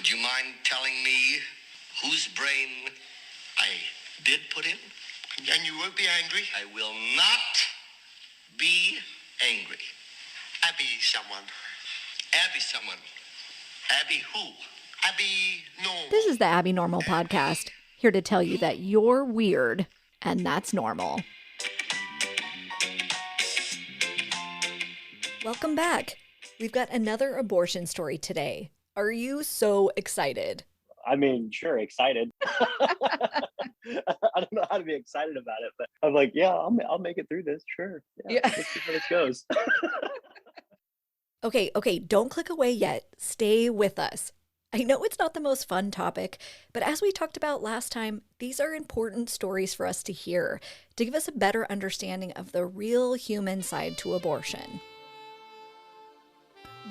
Would you mind telling me whose brain I did put in? And you won't be angry? I will not be angry. Abby someone. Abby someone. Abby who? Abby Normal. This is the Abby Normal podcast, here to tell you that you're weird, and that's normal. Welcome back. We've got another abortion story today. Are you so excited? I mean, sure, excited. I don't know how to be excited about it, but I'm like, yeah, I'll make it through this. Sure. Yeah. Let's see how this goes. Okay, don't click away yet. Stay with us. I know it's not the most fun topic, but as we talked about last time, these are important stories for us to hear to give us a better understanding of the real human side to abortion.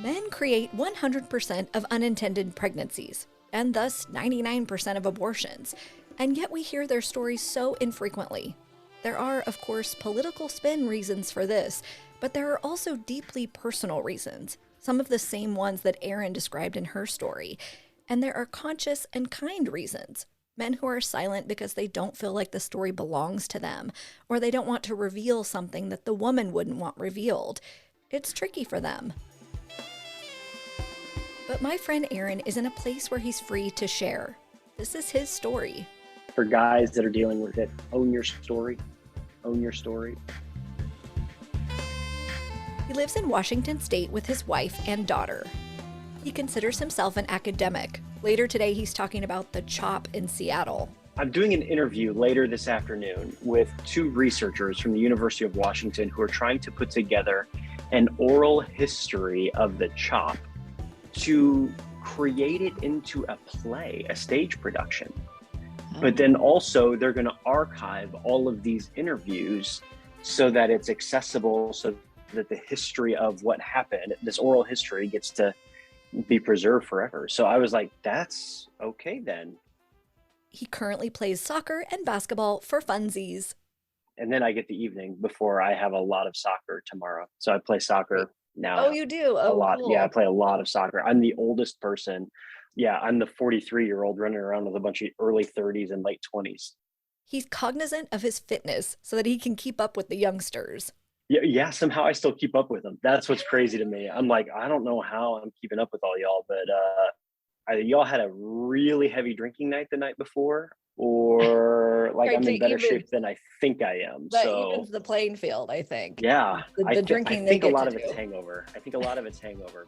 Men create 100% of unintended pregnancies, and thus 99% of abortions, and yet we hear their stories so infrequently. There are, of course, political spin reasons for this, but there are also deeply personal reasons, some of the same ones that Erin described in her story. And there are conscious and kind reasons, men who are silent because they don't feel like the story belongs to them, or they don't want to reveal something that the woman wouldn't want revealed. It's tricky for them. But my friend Aaron is in a place where he's free to share. This is his story. For guys that are dealing with it, own your story. Own your story. He lives in Washington State with his wife and daughter. He considers himself an academic. Later today, he's talking about the CHOP in Seattle. I'm doing an interview later this afternoon with two researchers from the University of Washington who are trying to put together an oral history of the CHOP to create it into a play, a stage production. But then also they're going to archive all of these interviews so that it's accessible, so that the history of what happened, this oral history, gets to be preserved forever. So I was like, that's okay then. He currently plays soccer and basketball for funsies. And then I get the evening before I have a lot of soccer tomorrow. So I play soccer now. Oh, you do? Oh, a lot. cool. Yeah, I play a lot of soccer. I'm the oldest person. Yeah, I'm the 43-year-old running around with a bunch of early 30s and late 20s. He's cognizant of his fitness so that he can keep up with the youngsters. Yeah, somehow I still keep up with them. That's what's crazy to me. I'm like, I don't know how I'm keeping up with all y'all, but y'all had a really heavy drinking night the night before, or like I'm in better shape than I think I am. That so evens the playing field, I think. Yeah, The drinking I they think a get lot to of it's do. hangover. I think a lot of it's hangover.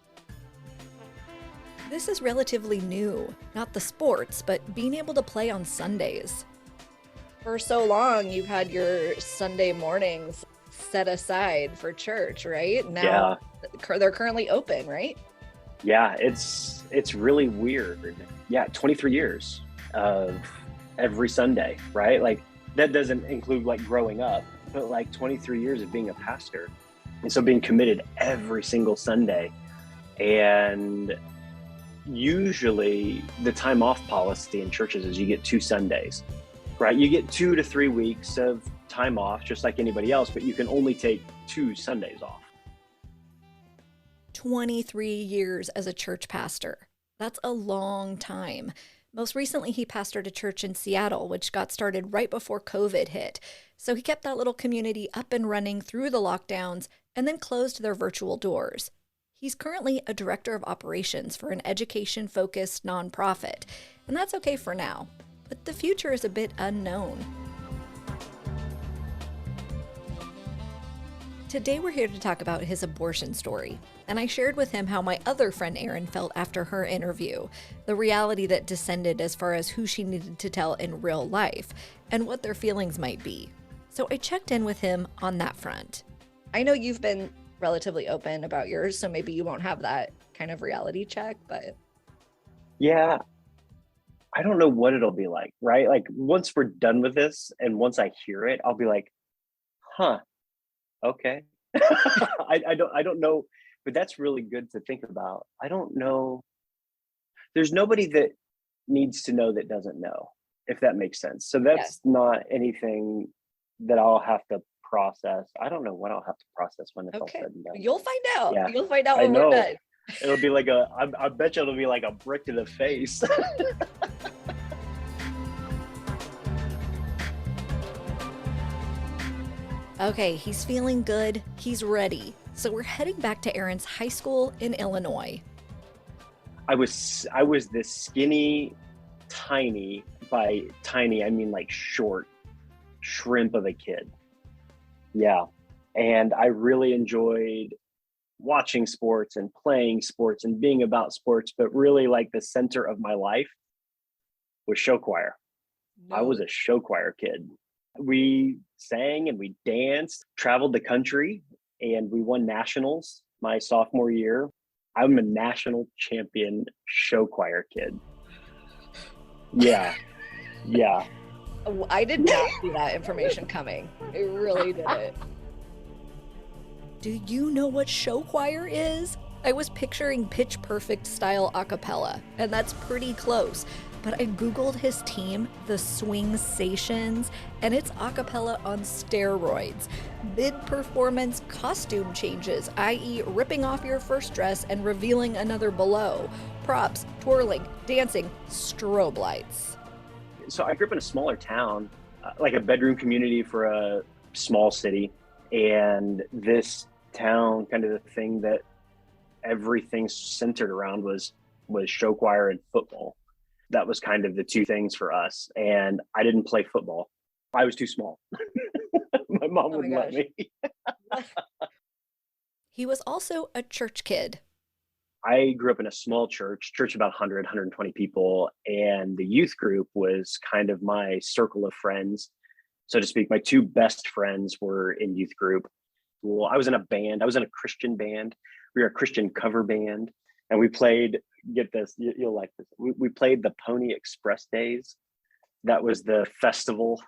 This is relatively new. Not the sports, but being able to play on Sundays. For so long, you've had your Sunday mornings set aside for church, right? Now they're currently open, right? Yeah, it's really weird. Yeah, 23 years of every Sunday, right? Like that doesn't include like growing up, but like 23 years of being a pastor. And so being committed every single Sunday. And usually the time off policy in churches is you get 2 Sundays, right? You get 2 to 3 weeks of time off, just like anybody else, but you can only take 2 Sundays off. 23 years as a church pastor. That's a long time. Most recently, he pastored a church in Seattle, which got started right before COVID hit. So he kept that little community up and running through the lockdowns and then closed their virtual doors. He's currently a director of operations for an education-focused nonprofit, and that's okay for now. But the future is a bit unknown. Today we're here to talk about his abortion story, and I shared with him how my other friend Erin felt after her interview, the reality that descended as far as who she needed to tell in real life, and what their feelings might be. So I checked in with him on that front. I know you've been relatively open about yours, so maybe you won't have that kind of reality check, but... Yeah, I don't know what it'll be like, right? Like once we're done with this and once I hear it, I'll be like, huh. Okay. I don't know, but that's really good to think about. I don't know. There's nobody that needs to know that doesn't know, if that makes sense. So that's not anything that I'll have to process. I don't know what I'll have to process when it's all said and done. You'll find out. Yeah. You'll find out I when know. we're done. It'll be like I bet you it'll be like a brick to the face. Okay, he's feeling good. He's ready. So we're heading back to Aaron's high school in Illinois. I was this skinny, tiny, by tiny, I mean like short shrimp of a kid. Yeah. And I really enjoyed watching sports and playing sports and being about sports, but really like the center of my life was show choir. I was a show choir kid. We sang and we danced, traveled the country, and we won nationals my sophomore year. I'm a national champion show choir kid. Yeah. Yeah. I did not see that information coming. I really didn't. Do you know what show choir is? I was picturing Pitch Perfect style a cappella, and that's pretty close. But I Googled his team, the Swing-sations, and it's a cappella on steroids. Mid-performance costume changes, i.e. ripping off your first dress and revealing another below. Props, twirling, dancing, strobe lights. So I grew up in a smaller town, like a bedroom community for a small city. And this town, kind of the thing that everything centered around was show choir and football. That was kind of the two things for us. And I didn't play football. I was too small. My mom wouldn't let me. He was also a church kid. I grew up in a small church about 100, 120 people. And the youth group was kind of my circle of friends, so to speak. My two best friends were in youth group. Well, I was in a band. I was in a Christian band. We were a Christian cover band. And we played, get this, you'll like this. We played the Pony Express Days. That was the festival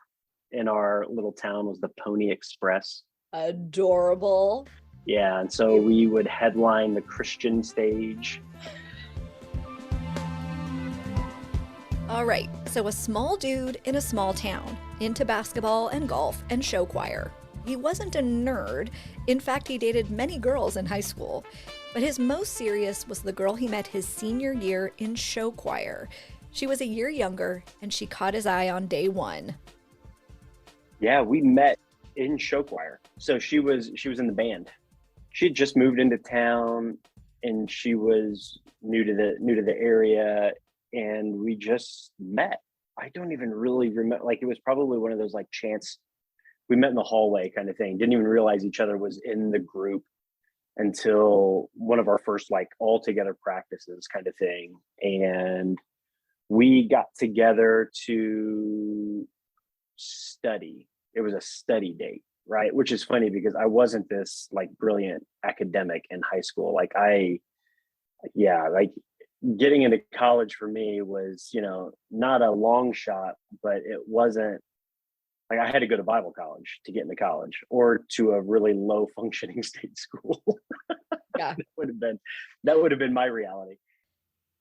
in our little town, was the Pony Express. Adorable. Yeah, and so we would headline the Christian stage. All right, so a small dude in a small town, into basketball and golf and show choir. He wasn't a nerd. In fact, he dated many girls in high school. But his most serious was the girl he met his senior year in show choir. She was a year younger, and she caught his eye on day one. Yeah, we met in show choir. So she was in the band. She had just moved into town, and she was new to the area, and we just met. I don't even really remember. Like, it was probably one of those like chance. We met in the hallway kind of thing. Didn't even realize each other was in the group until one of our first like all together practices kind of thing. And we got together to study. It was a study date, right? Which is funny because I wasn't this like brilliant academic in high school. Like getting into college for me was, not a long shot, but it wasn't like I had to go to Bible college to get into college, or to a really low functioning state school. Yeah. that would have been my reality.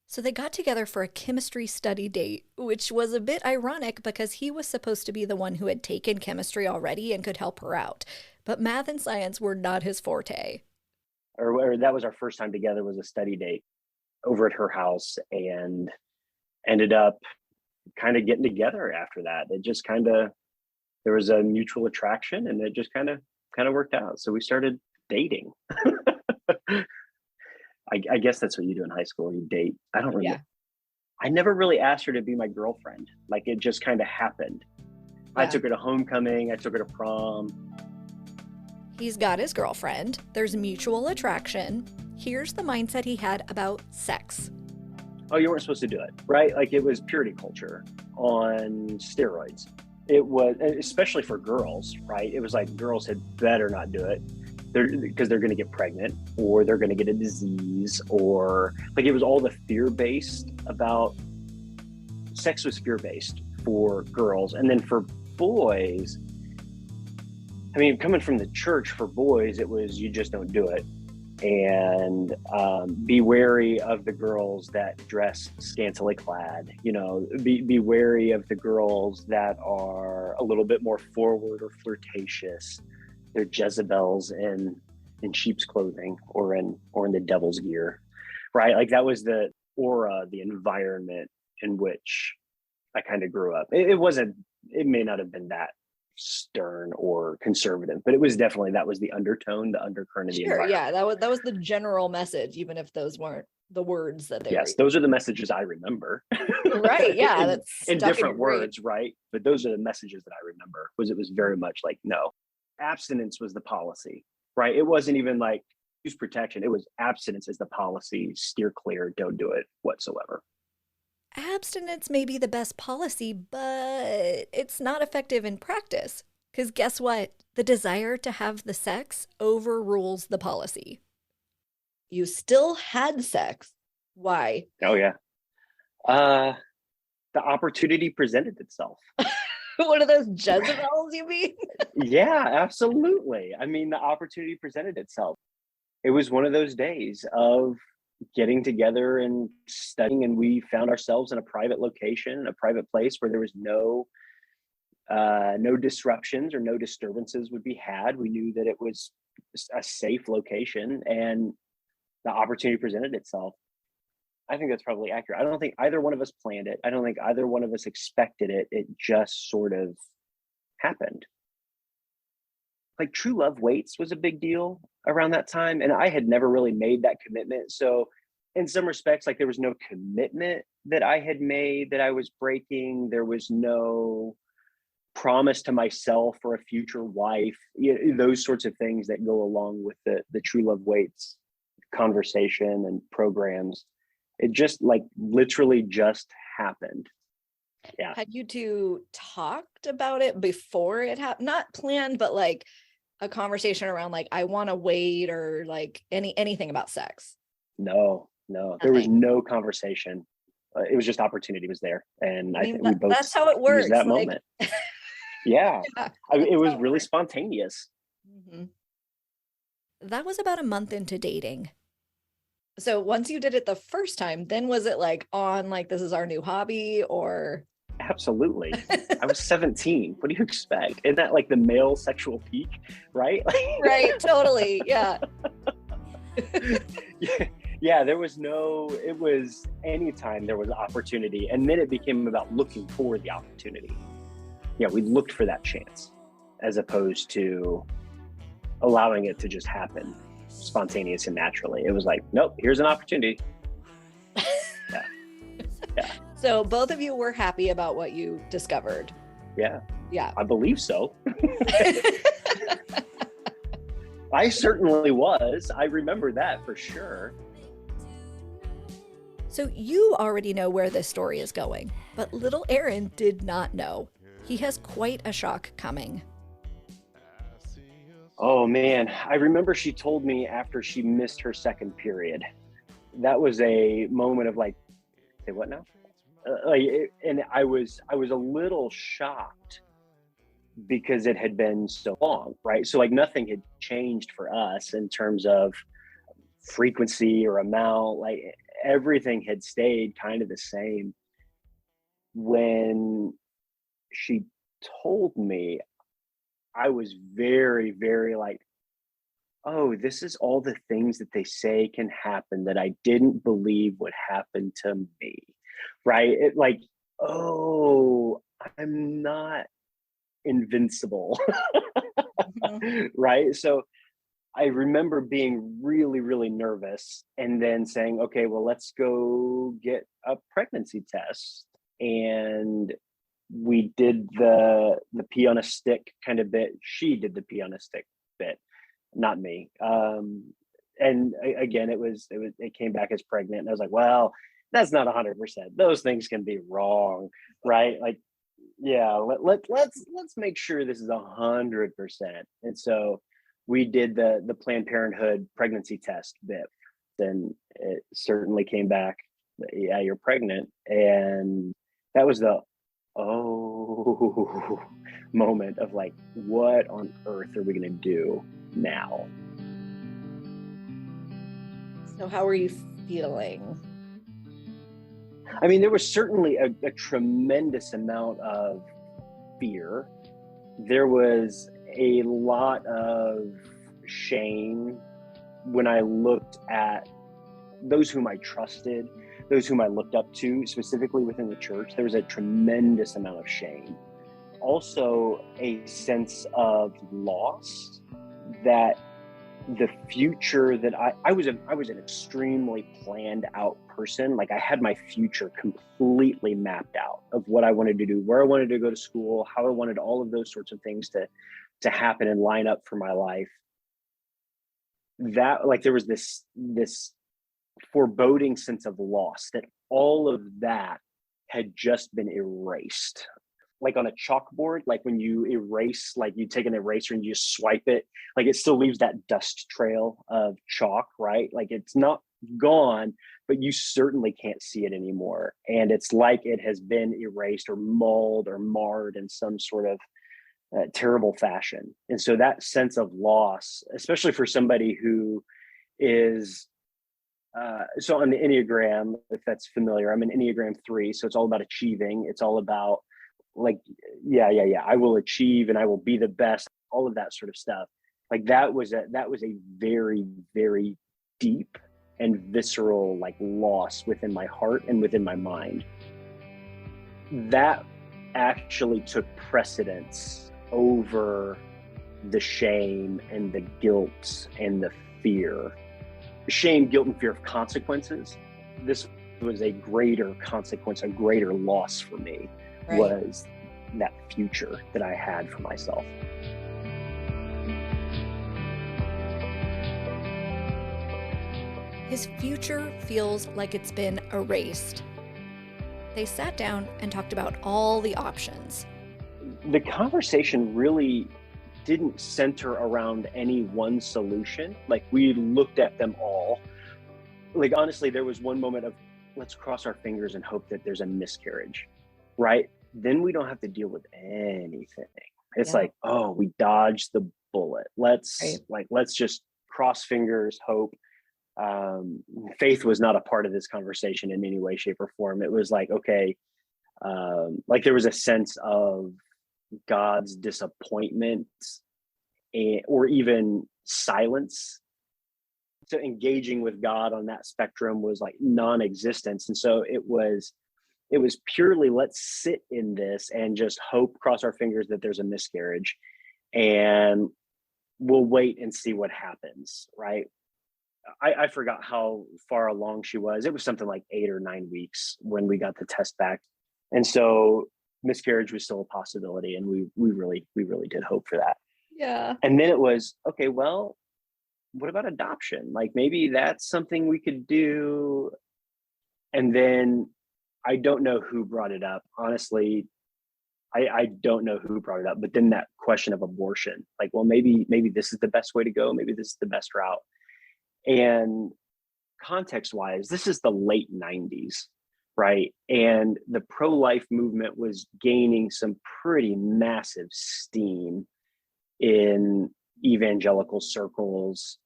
So they got together for a chemistry study date, which was a bit ironic because he was supposed to be the one who had taken chemistry already and could help her out. But math and science were not his forte. Or that was our first time together, was a study date over at her house, and ended up kind of getting together after that. It just there was a mutual attraction, and it just kind of worked out. So we started dating. I guess that's what you do in high school. You date. I don't really. Yeah. I never really asked her to be my girlfriend. Like, it just kind of happened. Yeah. I took her to homecoming. I took her to prom. He's got his girlfriend. There's mutual attraction. Here's the mindset he had about sex. Oh, you weren't supposed to do it, right? Like, it was purity culture on steroids. It was, especially for girls, right? It was like, girls had better not do it, because they're going to get pregnant, or they're going to get a disease, or like, it was all the fear-based about sex. Was fear-based for girls. And then for boys, I mean, coming from the church, for boys, it was, you just don't do it. And be wary of the girls that dress scantily clad, be wary of the girls that are a little bit more forward or flirtatious. They're Jezebels in sheep's clothing, or in the devil's gear. right? Like that was the aura, the environment in which I kind of grew up. It wasn't, it may not have been that stern or conservative, but it was definitely, that was the undertone, the undercurrent of the Sure, environment. yeah, that was the general message, even if those weren't the words that they were Yes, those are the messages I remember. right. Yeah, in, that's in stuck in different your brain. words, right? But those are the messages that I remember. Was it was very much like, no, abstinence was the policy, right? It wasn't even like use protection. It was abstinence is the policy. Steer clear. Don't do it whatsoever. Abstinence may be the best policy, but it's not effective in practice. Because guess what? The desire to have the sex overrules the policy. You still had sex. Why? Oh yeah. The opportunity presented itself. One of those Jezebels, you mean? Yeah, absolutely. I mean, the opportunity presented itself. It was one of those days of getting together and studying, and we found ourselves in a private location, a private place where there was no disruptions or no disturbances would be had. We knew that it was a safe location, and the opportunity presented itself. I think that's probably accurate. I don't think either one of us planned it. I don't think either one of us expected it. It just sort of happened. Like true love waits was a big deal around that time. And I had never really made that commitment. So in some respects, like there was no commitment that I had made that I was breaking. There was no promise to myself or a future wife, those sorts of things that go along with the true love waits conversation and programs. It just like literally just happened. Yeah. Had you two talked about it before it happened? Not planned, but like a conversation around like, I want to wait, or like anything about sex? No, there was no conversation. It was just opportunity was there. And I think we both that's how it works. used that like, moment. Yeah. It was really works. spontaneous. Mm-hmm. That was about a month into dating. So once you did it the first time, then was it like on like, this is our new hobby, or? Absolutely. I was 17. What do you expect? Isn't that like the male sexual peak, right? Right, totally. Yeah. Yeah, there was it was anytime there was opportunity. And then it became about looking for the opportunity. Yeah, we looked for that chance as opposed to allowing it to just happen spontaneous and naturally. It was like, nope, here's an opportunity. Yeah. So both of you were happy about what you discovered. Yeah. Yeah. I believe so. I certainly was. I remember that for sure. So you already know where this story is going, but little Aaron did not know. He has quite a shock coming. Oh man, I remember she told me after she missed her second period. That was a moment of like, say what now? And I was a little shocked because it had been so long, right? So like nothing had changed for us in terms of frequency or amount. Like everything had stayed kind of the same. When she told me, I was very, very like, oh, this is all the things that they say can happen that I didn't believe would happen to me, right? It like, oh, I'm not invincible, right? So I remember being really, really nervous and then saying, okay, well, let's go get a pregnancy test. And we did the pee on a stick kind of bit. She did the pee on a stick bit, not me. And again, it came back as pregnant. And I was like, well, that's not 100%. Those things can be wrong, right? Like, yeah, let's make sure this is 100%. And so we did the Planned Parenthood pregnancy test bit. Then it certainly came back, yeah, you're pregnant. And that was the moment of like, what on earth are we going to do now? So how are you feeling? I mean, there was certainly a tremendous amount of fear. There was a lot of shame when I looked at those whom I trusted, those whom I looked up to, specifically within the church, there was a tremendous amount of shame. Also, a sense of loss that the future that I was an extremely planned out person. Like I had my future completely mapped out of what I wanted to do, where I wanted to go to school, how I wanted all of those sorts of things to happen and line up for my life. That like there was this foreboding sense of loss that all of that had just been erased. Like on a chalkboard, like when you erase, like you take an eraser and you just swipe it, like it still leaves that dust trail of chalk, right? Like it's not gone, but you certainly can't see it anymore. And it's like it has been erased or mauled or marred in some sort of terrible fashion. And so that sense of loss, especially for somebody who is, so on the Enneagram, if that's familiar, I'm an Enneagram 3. So it's all about achieving. It's all about like, yeah. I will achieve and I will be the best, all of that sort of stuff. Like that was a very, very deep and visceral like loss within my heart and within my mind. That actually took precedence over the shame and the guilt and the fear. Shame, guilt, and fear of consequences. This was a greater consequence, a greater loss for me. Right. Was that future that I had for myself. His future feels like it's been erased. They sat down and talked about all the options. The conversation really didn't center around any one solution. Like we looked at them all. Like honestly, there was one moment of let's cross our fingers and hope that there's a miscarriage, right? Then we don't have to deal with anything. It's like, oh, we dodged the bullet. Let's just cross fingers, hope. Faith was not a part of this conversation in any way, shape, or form. It was like, okay, like there was a sense of God's disappointment or even silence. So engaging with God on that spectrum was like non-existence. And so it was purely let's sit in this and just hope, cross our fingers that there's a miscarriage and we'll wait and see what happens, right? I forgot how far along she was. It was something like 8 or 9 weeks when we got the test back. And so miscarriage was still a possibility. And we really did hope for that. Yeah. And then it was, okay, well, what about adoption? Like maybe that's something we could do. And then I don't know who brought it up. Honestly, I don't know who brought it up, but then that question of abortion, like, well, maybe this is the best way to go. Maybe this is the best route. And context wise, this is the late 90s, right? And the pro-life movement was gaining some pretty massive steam in evangelical circles.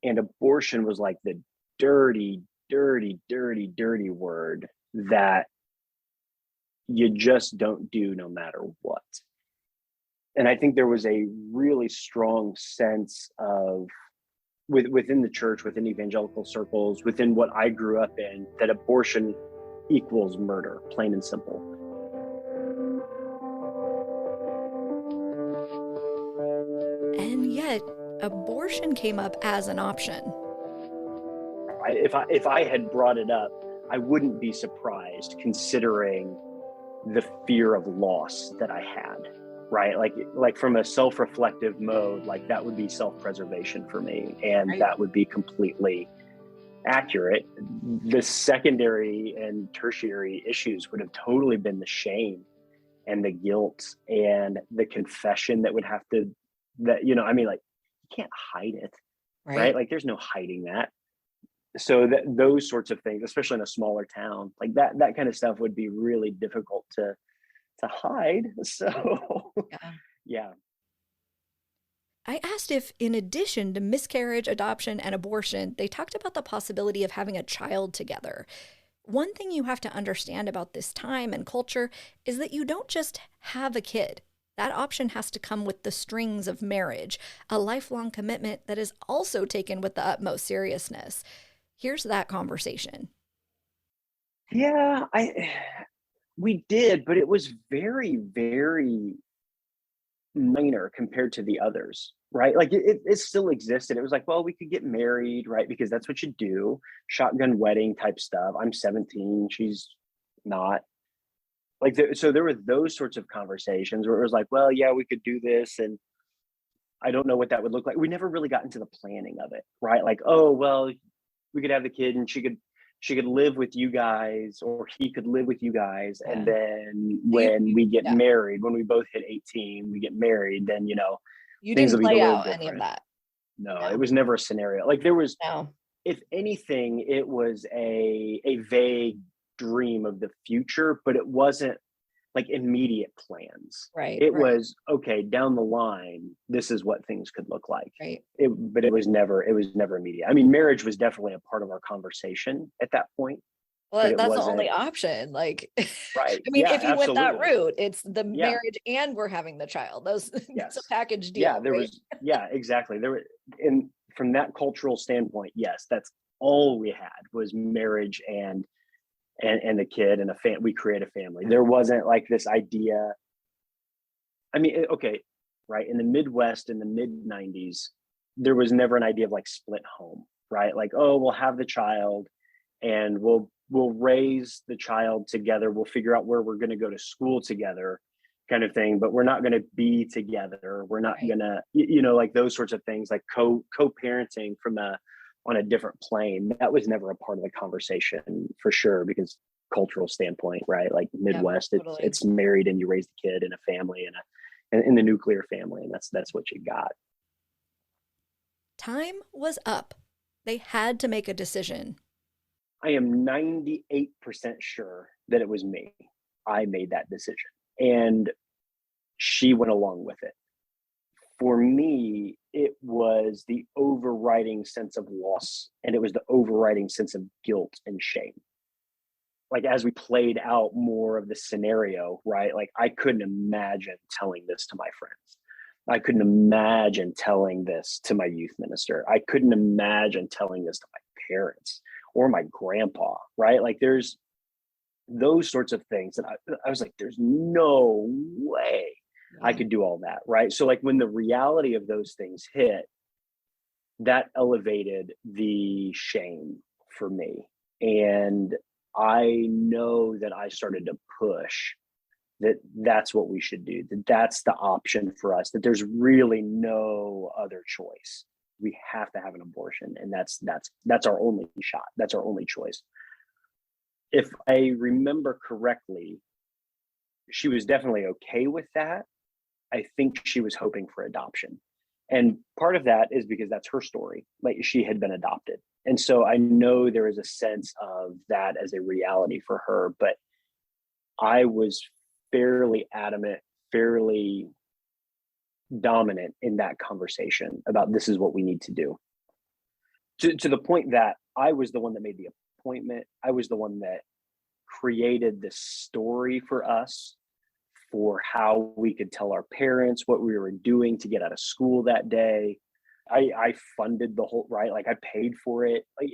And abortion was like the dirty word that you just don't do no matter what. And I think there was a really strong sense of within the church, within evangelical circles, within what I grew up in, that abortion equals murder, plain and simple. And yet, abortion came up as an option. If I had brought it up, I wouldn't be surprised considering the fear of loss that I had, right? Like from a self-reflective mode, like that would be self-preservation for me. And right. That would be completely accurate. The secondary and tertiary issues would have totally been the shame and the guilt and the confession that would have to, like, you can't hide it, right? Like there's no hiding that. So those sorts of things, especially in a smaller town, like that kind of stuff would be really difficult to hide. So yeah. I asked if, in addition to miscarriage, adoption, and abortion, they talked about the possibility of having a child together. One thing you have to understand about this time and culture is that you don't just have a kid. That option has to come with the strings of marriage, a lifelong commitment that is also taken with the utmost seriousness. Here's that conversation. Yeah, we did, but it was very, very minor compared to the others, right? Like it still existed. It was like, well, we could get married, right? Because that's what you do, shotgun wedding type stuff. I'm 17, she's not. Like, so there were those sorts of conversations where it was like, well, yeah, we could do this, and I don't know what that would look like. We never really got into the planning of it, right? Like, oh, well, we could have the kid, and she could live with you guys, or he could live with you guys, Yeah. and then when we get yeah. married, when we both hit 18, we get married, then You things didn't will be play a little out any of different. that. No, No. it was never a scenario. Like, there was, No. if anything, it was a vague dream of the future, but it wasn't like immediate plans. Right. It right. was, okay, down the line, this is what things could look like. Right. But it was never immediate. I mean, marriage was definitely a part of our conversation at that point. Well, it that's the wasn't- only option. Like, Right. I mean, Yeah, if you went that absolutely. route, it's the Yeah. marriage and we're having the child. Those Yes. it's a package deal. Yeah, there right? was, yeah, exactly. There were, and from that cultural standpoint, yes, all we had was marriage and the kid and we create a family. There wasn't like this idea. I mean, okay, right. In the Midwest in the mid-90s, there was never an idea of like split home, right? Like, oh, we'll have the child and we'll raise the child together. We'll figure out where we're going to go to school together, kind of thing, but we're not going to be together. We're not Right. going to, like those sorts of things, like co-parenting on a different plane. That was never a part of the conversation for sure, because cultural standpoint, right? Like Midwest, totally. it's married and you raise the kid in a family and in the nuclear family, and that's what you got. Time was up. They had to make a decision. I am 98% sure that it was me. I made that decision, and she went along with it. For me, it was the overriding sense of loss, and it was the overriding sense of guilt and shame. Like, as we played out more of the scenario, right? Like, I couldn't imagine telling this to my friends. I couldn't imagine telling this to my youth minister. I couldn't imagine telling this to my parents or my grandpa, right? Like, there's those sorts of things. And I was like, there's no way I could do all that, right? So like, when the reality of those things hit, that elevated the shame for me. And I know that I started to push that's what we should do, that's the option for us, that there's really no other choice. We have to have an abortion, and that's our only shot. That's our only choice. If I remember correctly, she was definitely okay with that. I think she was hoping for adoption. And part of that is because that's her story. Like, she had been adopted. And so I know there is a sense of that as a reality for her, but I was fairly adamant, fairly dominant in that conversation about this is what we need to do. To the point that I was the one that made the appointment. I was the one that created the story for us, for how we could tell our parents what we were doing to get out of school that day. I funded the whole, right? Like, I paid for it. Like,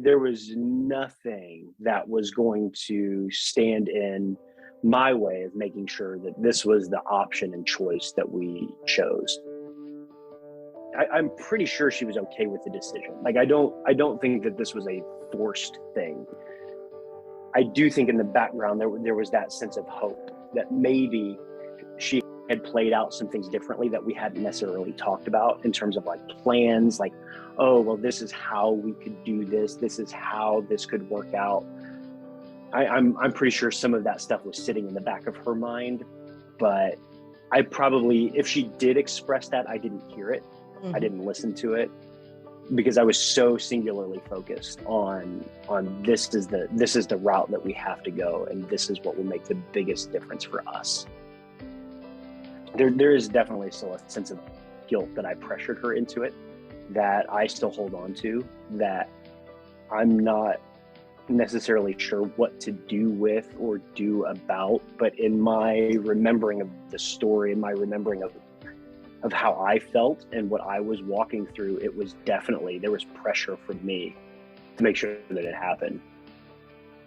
there was nothing that was going to stand in my way of making sure that this was the option and choice that we chose. I'm pretty sure she was okay with the decision. Like, I don't think that this was a forced thing. I do think in the background there was that sense of hope that maybe she had played out some things differently that we hadn't necessarily talked about, in terms of like plans, like, oh, well, this is how we could do this. This is how this could work out. I'm pretty sure some of that stuff was sitting in the back of her mind, but I probably, if she did express that, I didn't hear it. Mhm. I didn't listen to it, because I was so singularly focused on this is the route that we have to go, and this is what will make the biggest difference for us. There is definitely still a sense of guilt that I pressured her into it, that I still hold on to, that I'm not necessarily sure what to do with or do about, but in my remembering of the story, in my remembering of how I felt and what I was walking through, it was definitely, there was pressure from me to make sure that it happened.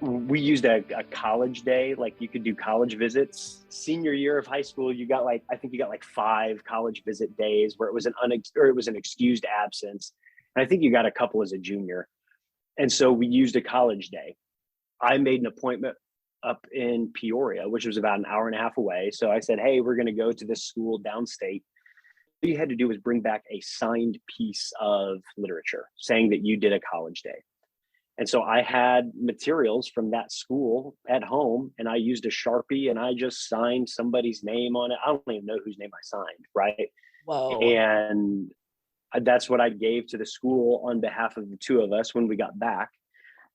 We used a college day, like you could do college visits. Senior year of high school, I think you got like 5 college visit days where it was an excused absence. And I think you got a couple as a junior. And so we used a college day. I made an appointment up in Peoria, which was about an hour and a half away. So I said, hey, we're going to go to this school downstate. All you had to do was bring back a signed piece of literature saying that you did a college day. And so I had materials from that school at home, and I used a Sharpie and I just signed somebody's name on it. I don't even know whose name I signed, right? Whoa. And that's what I gave to the school on behalf of the 2 of us when we got back.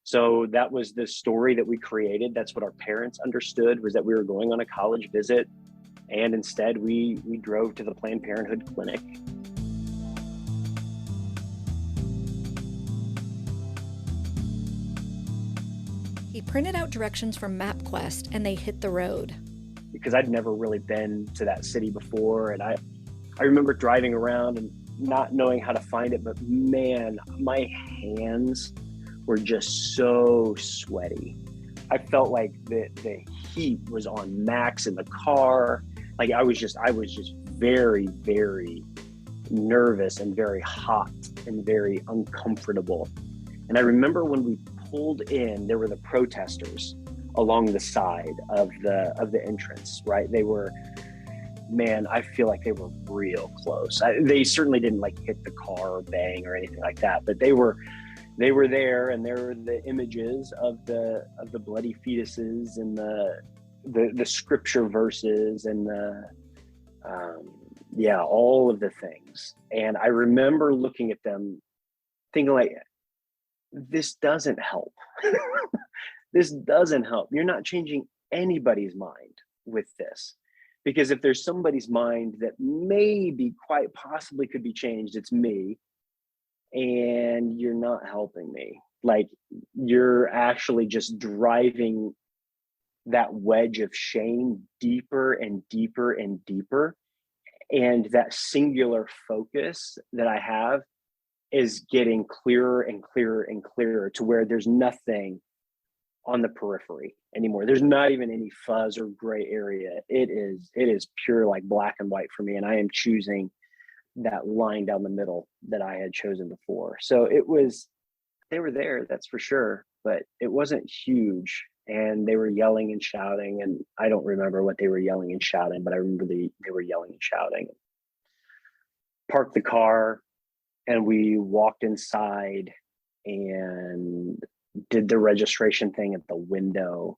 So that was the story that we created. That's what our parents understood, was that we were going on a college visit. And instead we drove to the Planned Parenthood clinic. He printed out directions from MapQuest and they hit the road. Because I'd never really been to that city before. And I remember driving around and not knowing how to find it, but man, my hands were just so sweaty. I felt like the heat was on max in the car. Like I was just very, very nervous and very hot and very uncomfortable. And I remember when we pulled in, there were the protesters along the side of the entrance, right? They were, man, I feel like they were real close. They certainly didn't like hit the car or bang or anything like that, but they were there, and there were the images of the bloody fetuses and the scripture verses and all of the things. And I remember looking at them thinking like, this doesn't help. This doesn't help. You're not changing anybody's mind with this. Because if there's somebody's mind that maybe quite possibly could be changed, it's me. And you're not helping me. Like, you're actually just driving that wedge of shame deeper and deeper and deeper. And that singular focus that I have is getting clearer and clearer and clearer, to where there's nothing on the periphery anymore. There's not even any fuzz or gray area. It is pure, like, black and white for me. And I am choosing that line down the middle that I had chosen before. So they were there, that's for sure, but it wasn't huge. And they were yelling and shouting, and I don't remember what they were yelling and shouting, but I remember they were yelling and shouting. Parked the car, and we walked inside and did the registration thing at the window,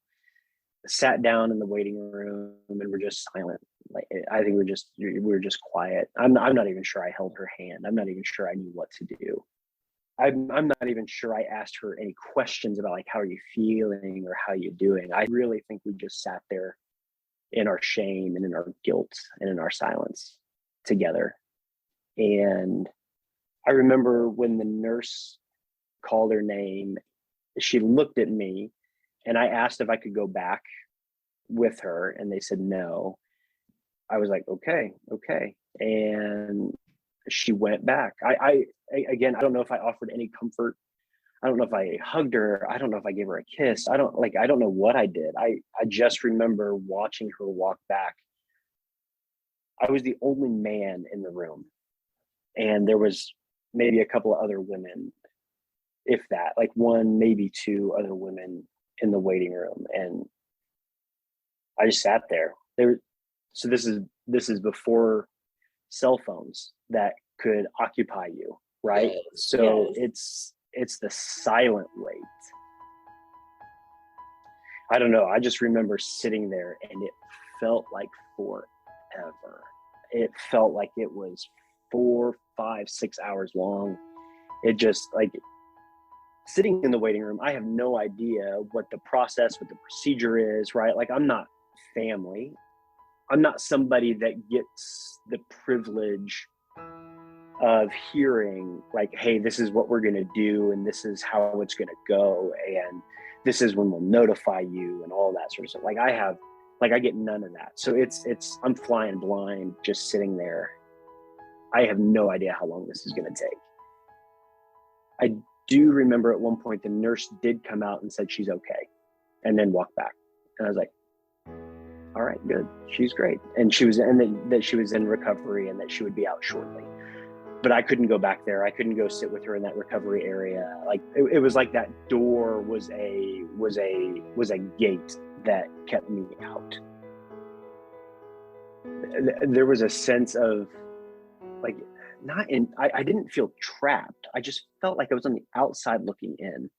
sat down in the waiting room, and we're just silent. Like, I think we were just quiet. I'm not even sure I held her hand. I'm not even sure I knew what to do. I'm not even sure I asked her any questions about, like, how are you feeling or how are you doing. I really think we just sat there in our shame and in our guilt and in our silence together. And I remember when the nurse called her name, she looked at me, and I asked if I could go back with her, and they said no. I was like, okay. And she went back. I again, I don't know if I offered any comfort. I don't know if I hugged her. I don't know if I gave her a kiss. I don't know what I did. I just remember watching her walk back. I was the only man in the room, and there was maybe a couple of other women, if that, like 1, maybe 2 other women in the waiting room. And I just sat there. So this is before cell phones that could occupy you, right? Yes, so yes. it's the silent wait. I don't know. I just remember sitting there, and it felt like forever. It felt like it was 4, 5, 6 hours long. It just, like, sitting in the waiting room, I have no idea what the process, what the procedure is, right? Like, I'm not family. I'm not somebody that gets the privilege of hearing, like, hey, this is what we're going to do, and this is how it's going to go, and this is when we'll notify you, and all that sort of stuff. Like, I get none of that. So I'm flying blind, just sitting there. I have no idea how long this is going to take. do remember at one point the nurse did come out and said she's okay, and then walked back. And I was like, all right, good. She's great. And she was, and that she was in recovery and that she would be out shortly. But I couldn't go back there. I couldn't go sit with her in that recovery area. Like it was like that door was a gate that kept me out. There was a sense of like, I didn't feel trapped. I just felt like I was on the outside looking in,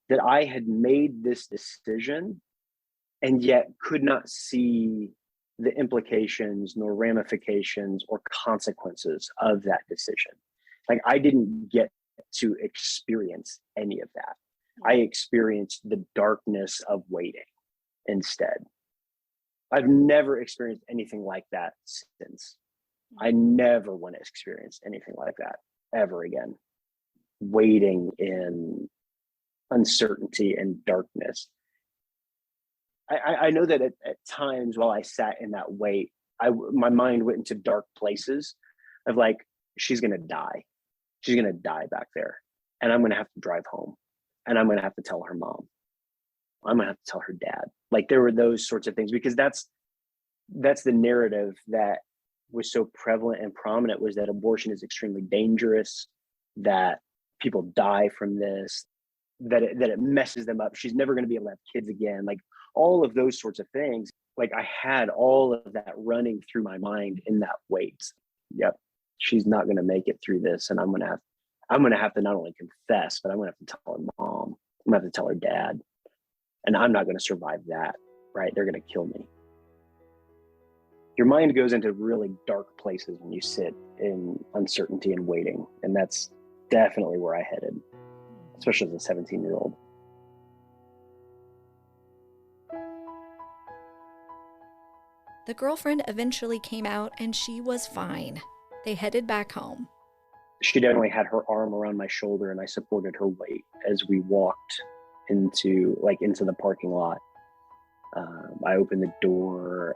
that I had made this decision and yet could not see the implications nor ramifications or consequences of that decision. Like I didn't get to experience any of that. I experienced the darkness of waiting instead. I've never experienced anything like that since. I never want to experience anything like that ever again. Waiting in uncertainty and darkness. I know that at times while I sat in that wait, my mind went into dark places of like, she's going to die. She's going to die back there. And I'm going to have to drive home. And I'm going to have to tell her mom. I'm going to have to tell her dad. Like there were those sorts of things, because that's the narrative that was so prevalent and prominent, was that abortion is extremely dangerous, that people die from this, that it messes them up. She's never going to be able to have kids again. Like all of those sorts of things. Like I had all of that running through my mind in that wait. Yep. She's not going to make it through this. And I'm going to have to not only confess, but I'm going to have to tell her mom. I'm going to have to tell her dad. And I'm not going to survive that, right? They're going to kill me. Your mind goes into really dark places when you sit in uncertainty and waiting. And that's definitely where I headed, especially as a 17-year-old. The girlfriend eventually came out and she was fine. They headed back home. She definitely had her arm around my shoulder and I supported her weight as we walked into the parking lot. I opened the door.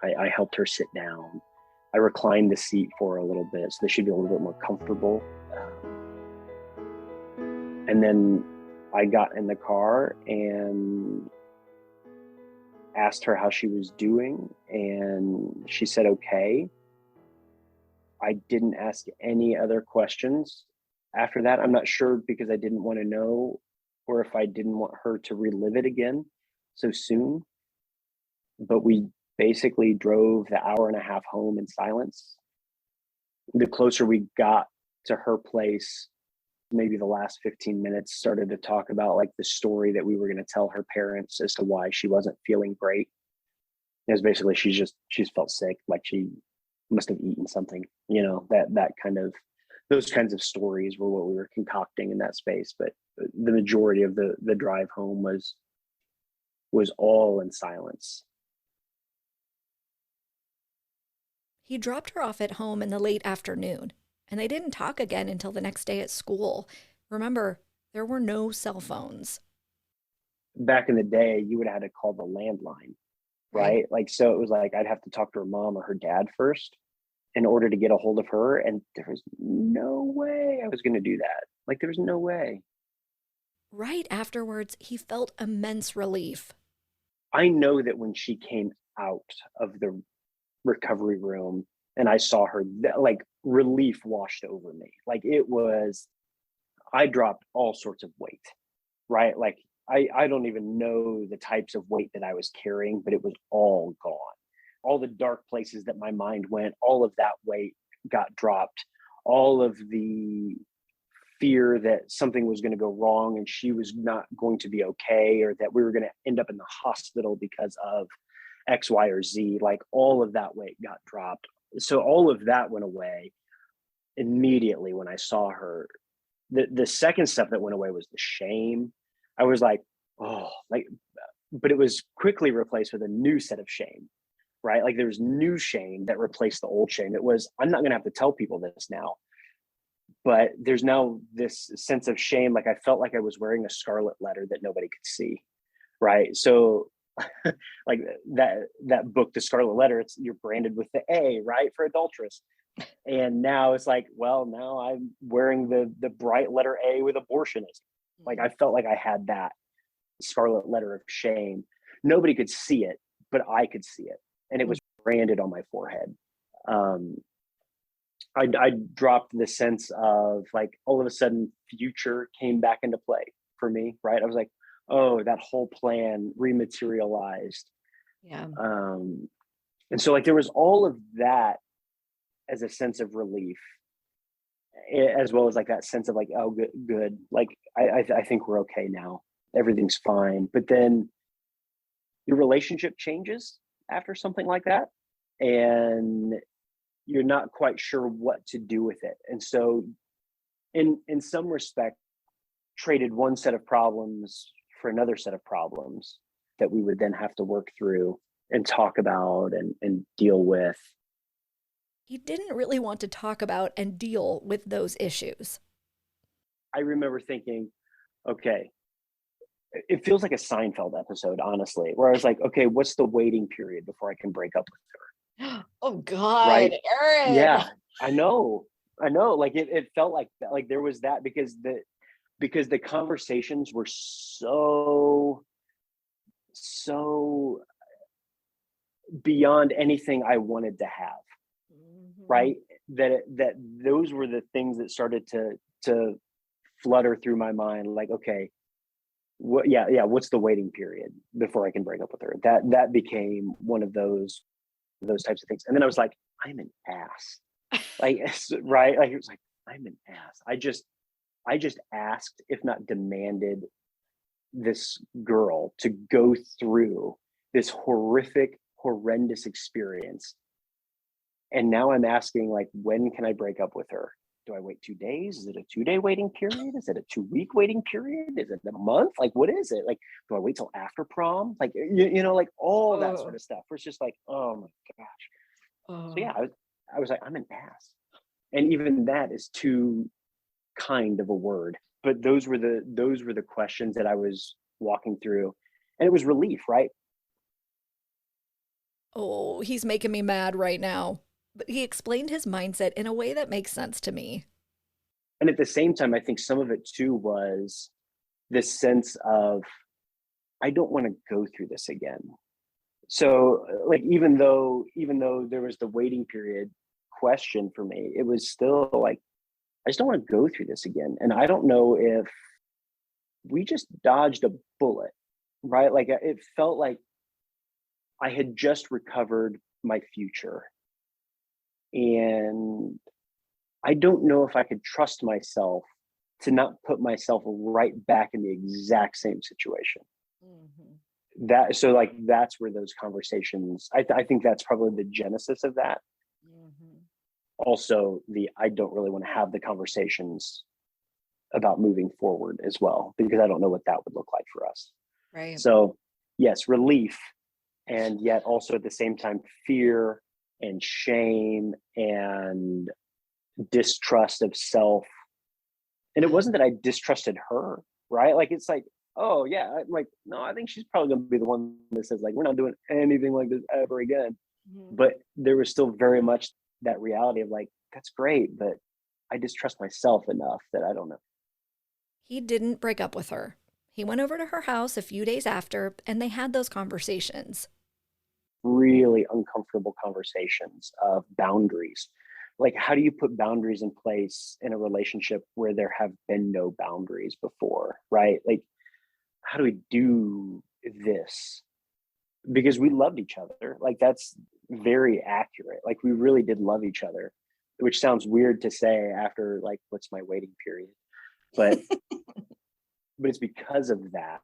I helped her sit down. I reclined the seat for her a little bit so that she'd be a little bit more comfortable. And then I got in the car and asked her how she was doing, and she said okay. I didn't ask any other questions after that. I'm not sure because I didn't want to know, or if I didn't want her to relive it again so soon. But we basically drove the hour and a half home in silence. The closer we got to her place, maybe the last 15 minutes started to talk about like the story that we were going to tell her parents as to why she wasn't feeling great. It was basically she's felt sick, like she must have eaten something, that kind of, those kinds of stories were what we were concocting in that space. But the majority of the drive home was all in silence. He dropped her off at home in the late afternoon, and they didn't talk again until the next day at school. Remember, there were no cell phones. Back in the day, you would have had to call the landline, right? Like, so it was like I'd have to talk to her mom or her dad first in order to get a hold of her. And there was no way I was going to do that. Like, there was no way. Right afterwards, he felt immense relief. I know that when she came out of the recovery room and I saw her, like relief washed over me. Like I dropped all sorts of weight, right? Like I don't even know the types of weight that I was carrying, but it was all gone. All the dark places that my mind went, all of that weight got dropped. All of the fear that something was going to go wrong and she was not going to be okay, or that we were going to end up in the hospital because of X, Y, or Z, like all of that weight got dropped. So all of that went away immediately when I saw her. The second stuff that went away was the shame. I was like, oh, like, but it was quickly replaced with a new set of shame, right? Like there was new shame that replaced the old shame. It was, I'm not going to have to tell people this now. But there's now this sense of shame. Like I felt like I was wearing a scarlet letter that nobody could see, right? So like that book, The Scarlet Letter, you're branded with the A, right, for adulteress. And now it's like, well, now I'm wearing the bright letter A with abortionist. Like I felt like I had that scarlet letter of shame. Nobody could see it, but I could see it, and it was branded on my forehead. I dropped the sense of like all of a sudden future came back into play for me, right? I was like, oh, that whole plan rematerialized. Yeah. And so like there was all of that as a sense of relief, as well as like that sense of like, oh, good. Like I think we're okay now. Everything's fine. But then your relationship changes after something like that, and you're not quite sure what to do with it. And so in some respect, traded one set of problems for another set of problems that we would then have to work through and talk about and deal with. He didn't really want to talk about and deal with those issues. I remember thinking, okay, it feels like a Seinfeld episode, honestly, where I was like, okay, what's the waiting period before I can break up with her? Oh God, right? Aaron. Yeah, I know. Like it felt like that. Like there was that because the conversations were so beyond anything I wanted to have. Right? That those were the things that started to flutter through my mind. Like, okay, what's the waiting period before I can break up with her? That became one of those types of things. And then I was like, I'm an ass. Like, right? Like it was like, I'm an ass. I just asked, if not demanded, this girl to go through this horrendous experience. And now I'm asking, like, when can I break up with her? Do I wait 2 days? Is it a 2-day waiting period? Is it a 2-week waiting period? Is it a month? Like, what is it? Like, do I wait till after prom? Like, like all that sort of stuff. Where it's just like, oh my gosh. So yeah, I was like, I'm an ass. And even that is too kind of a word. But those were the questions that I was walking through. And it was relief, right? Oh, he's making me mad right now. But he explained his mindset in a way that makes sense to me. And at the same time, I think some of it too was this sense of, I don't want to go through this again. So like, even though there was the waiting period question for me, it was still like, I just don't want to go through this again. And I don't know if we just dodged a bullet, right? Like it felt like I had just recovered my future. And I don't know if I could trust myself to not put myself right back in the exact same situation. That's where those conversations, I think that's probably the genesis of that. Also, I don't really want to have the conversations about moving forward as well, because I don't know what that would look like for us. Right. So yes, relief, and yet also at the same time, fear and shame and distrust of self. And it wasn't that I distrusted her, right? Like, it's like, oh yeah, I'm like, no, I think she's probably going to be the one that says like, we're not doing anything like this ever again. But there was still very much that reality of like, that's great, but I distrust myself enough that I don't know. He didn't break up with her. He went over to her house a few days after, and they had those conversations. Really uncomfortable conversations of boundaries. Like, how do you put boundaries in place in a relationship where there have been no boundaries before, right? Like, how do we do this? Because we loved each other. Like, that's very accurate. Like, we really did love each other, which sounds weird to say after like, what's my waiting period? But but it's because of that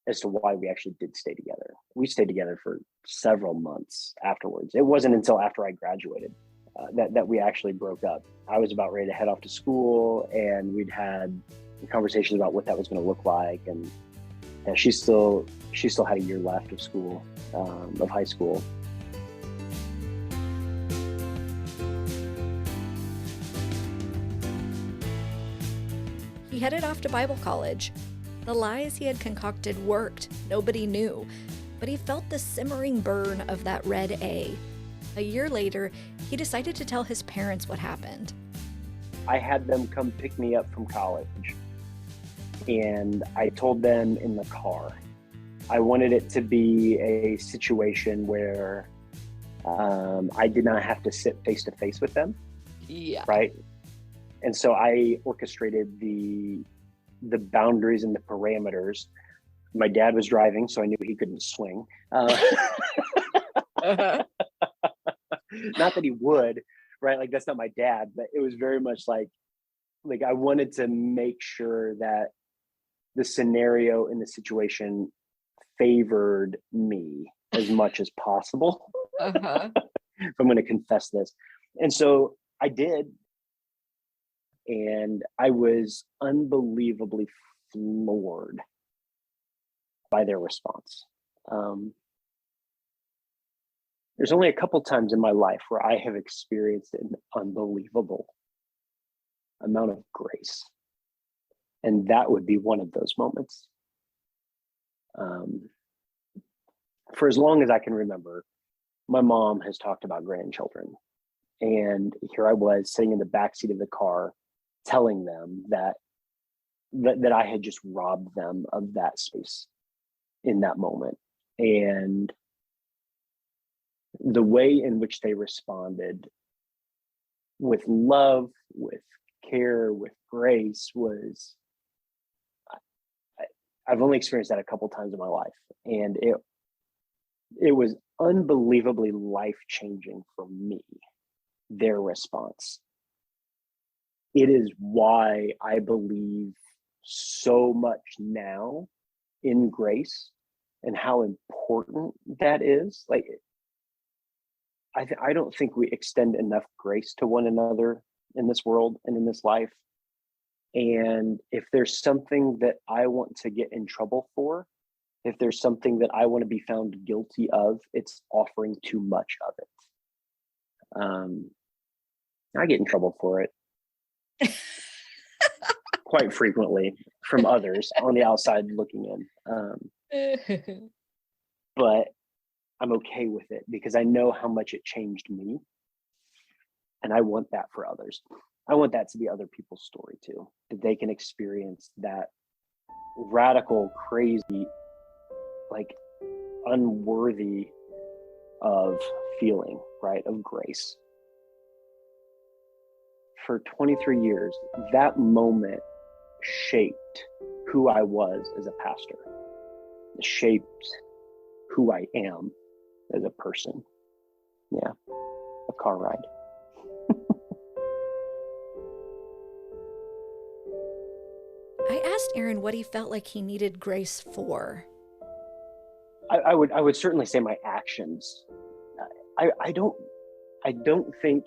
as to why we actually did stay together. We stayed together for several months afterwards. It wasn't until after I graduated that we actually broke up. I was about ready to head off to school, and we'd had conversations about what that was going to look like. And she still had a year left of school, of high school. He headed off to Bible college. The lies he had concocted worked. Nobody knew. But he felt the simmering burn of that red A. A year later, he decided to tell his parents what happened. I had them come pick me up from college, and I told them in the car. I wanted it to be a situation where I did not have to sit face to face with them. Yeah. Right. And so I orchestrated the boundaries and the parameters. My dad was driving, so I knew he couldn't swing. Uh-huh. Not that he would, right? Like, that's not my dad, but it was very much like I wanted to make sure that the scenario in the situation favored me as much as possible. Uh-huh. If I'm going to confess this. And so I did. And I was unbelievably floored by their response. There's only a couple times in my life where I have experienced an unbelievable amount of grace. And that would be one of those moments. For as long as I can remember, my mom has talked about grandchildren. And here I was sitting in the backseat of the car, telling them that I had just robbed them of that space in that moment. And the way in which they responded with love, with care, with grace was, I've only experienced that a couple times in my life. And it was unbelievably life-changing for me, their response. It is why I believe so much now in grace and how important that is. Like, I don't think we extend enough grace to one another in this world and in this life. And if there's something that I want to get in trouble for, if there's something that I want to be found guilty of, it's offering too much of it. I get in trouble for it quite frequently from others on the outside looking in. But I'm okay with it because I know how much it changed me. And I want that for others. I want that to be other people's story too, that they can experience that radical, crazy, like unworthy of feeling, right, of grace. For 23 years, that moment shaped who I was as a pastor. It shaped who I am as a person. Yeah, a car ride. I asked Aaron what he felt like he needed grace for. I would certainly say my actions. I don't think,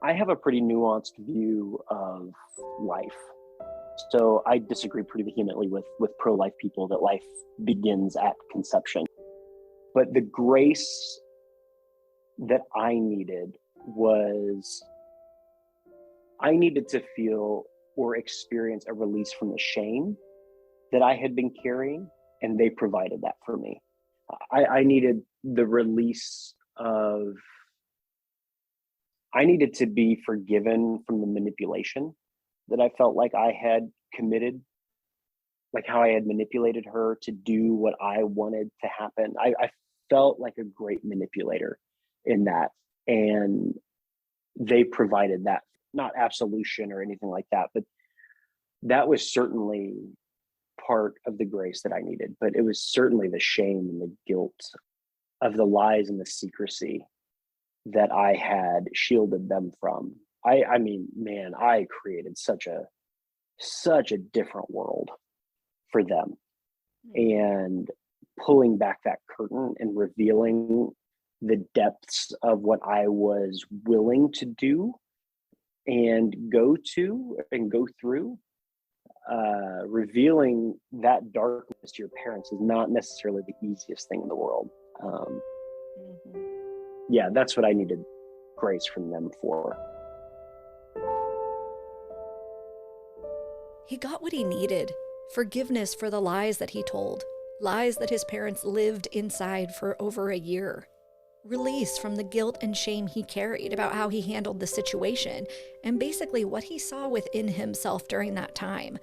I have a pretty nuanced view of life. So I disagree pretty vehemently with pro-life people that life begins at conception. But the grace that I needed was, I needed to feel or experience a release from the shame that I had been carrying, and they provided that for me. I needed the release of, I needed to be forgiven from the manipulation that I felt like I had committed, like how I had manipulated her to do what I wanted to happen. I felt like a great manipulator in that. And they provided that, not absolution or anything like that, but that was certainly part of the grace that I needed. But it was certainly the shame and the guilt of the lies and the secrecy that I had shielded them from. I mean, man, I created such a different world for them. And pulling back that curtain and revealing the depths of what I was willing to do and go to and go through, revealing that darkness to your parents is not necessarily the easiest thing in the world. Yeah, that's what I needed grace from them for. He got what he needed, forgiveness for the lies that he told, lies that his parents lived inside for over a year. release from the guilt and shame he carried about how he handled the situation, and basically what he saw within himself during that time.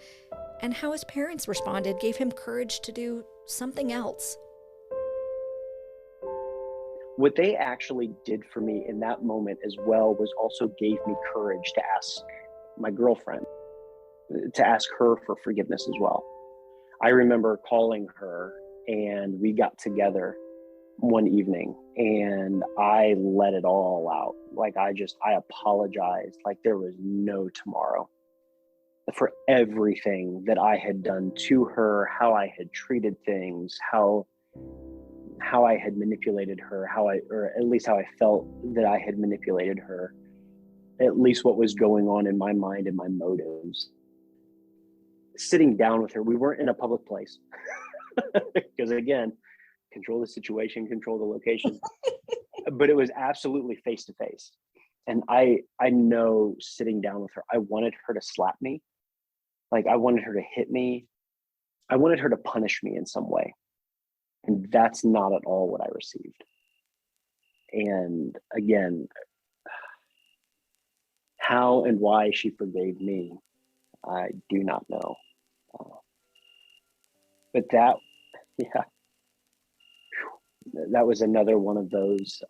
And how his parents responded gave him courage to do something else. What they actually did for me in that moment as well was also gave me courage to ask my girlfriend, to ask her for forgiveness as well. I remember calling her and we got together one evening and I let it all out. Like I apologized like there was no tomorrow for everything that I had done to her, how I had treated things, how I had manipulated her, or at least how I felt that I had manipulated her, at least what was going on in my mind and my motives. Sitting down with her, we weren't in a public place because again, control the situation, control the location, but it was absolutely face to face. And I know sitting down with her, I wanted her to slap me. Like I wanted her to hit me. I wanted her to punish me in some way. And that's not at all what I received. And again, how and why she forgave me, I do not know. But that was another one of those,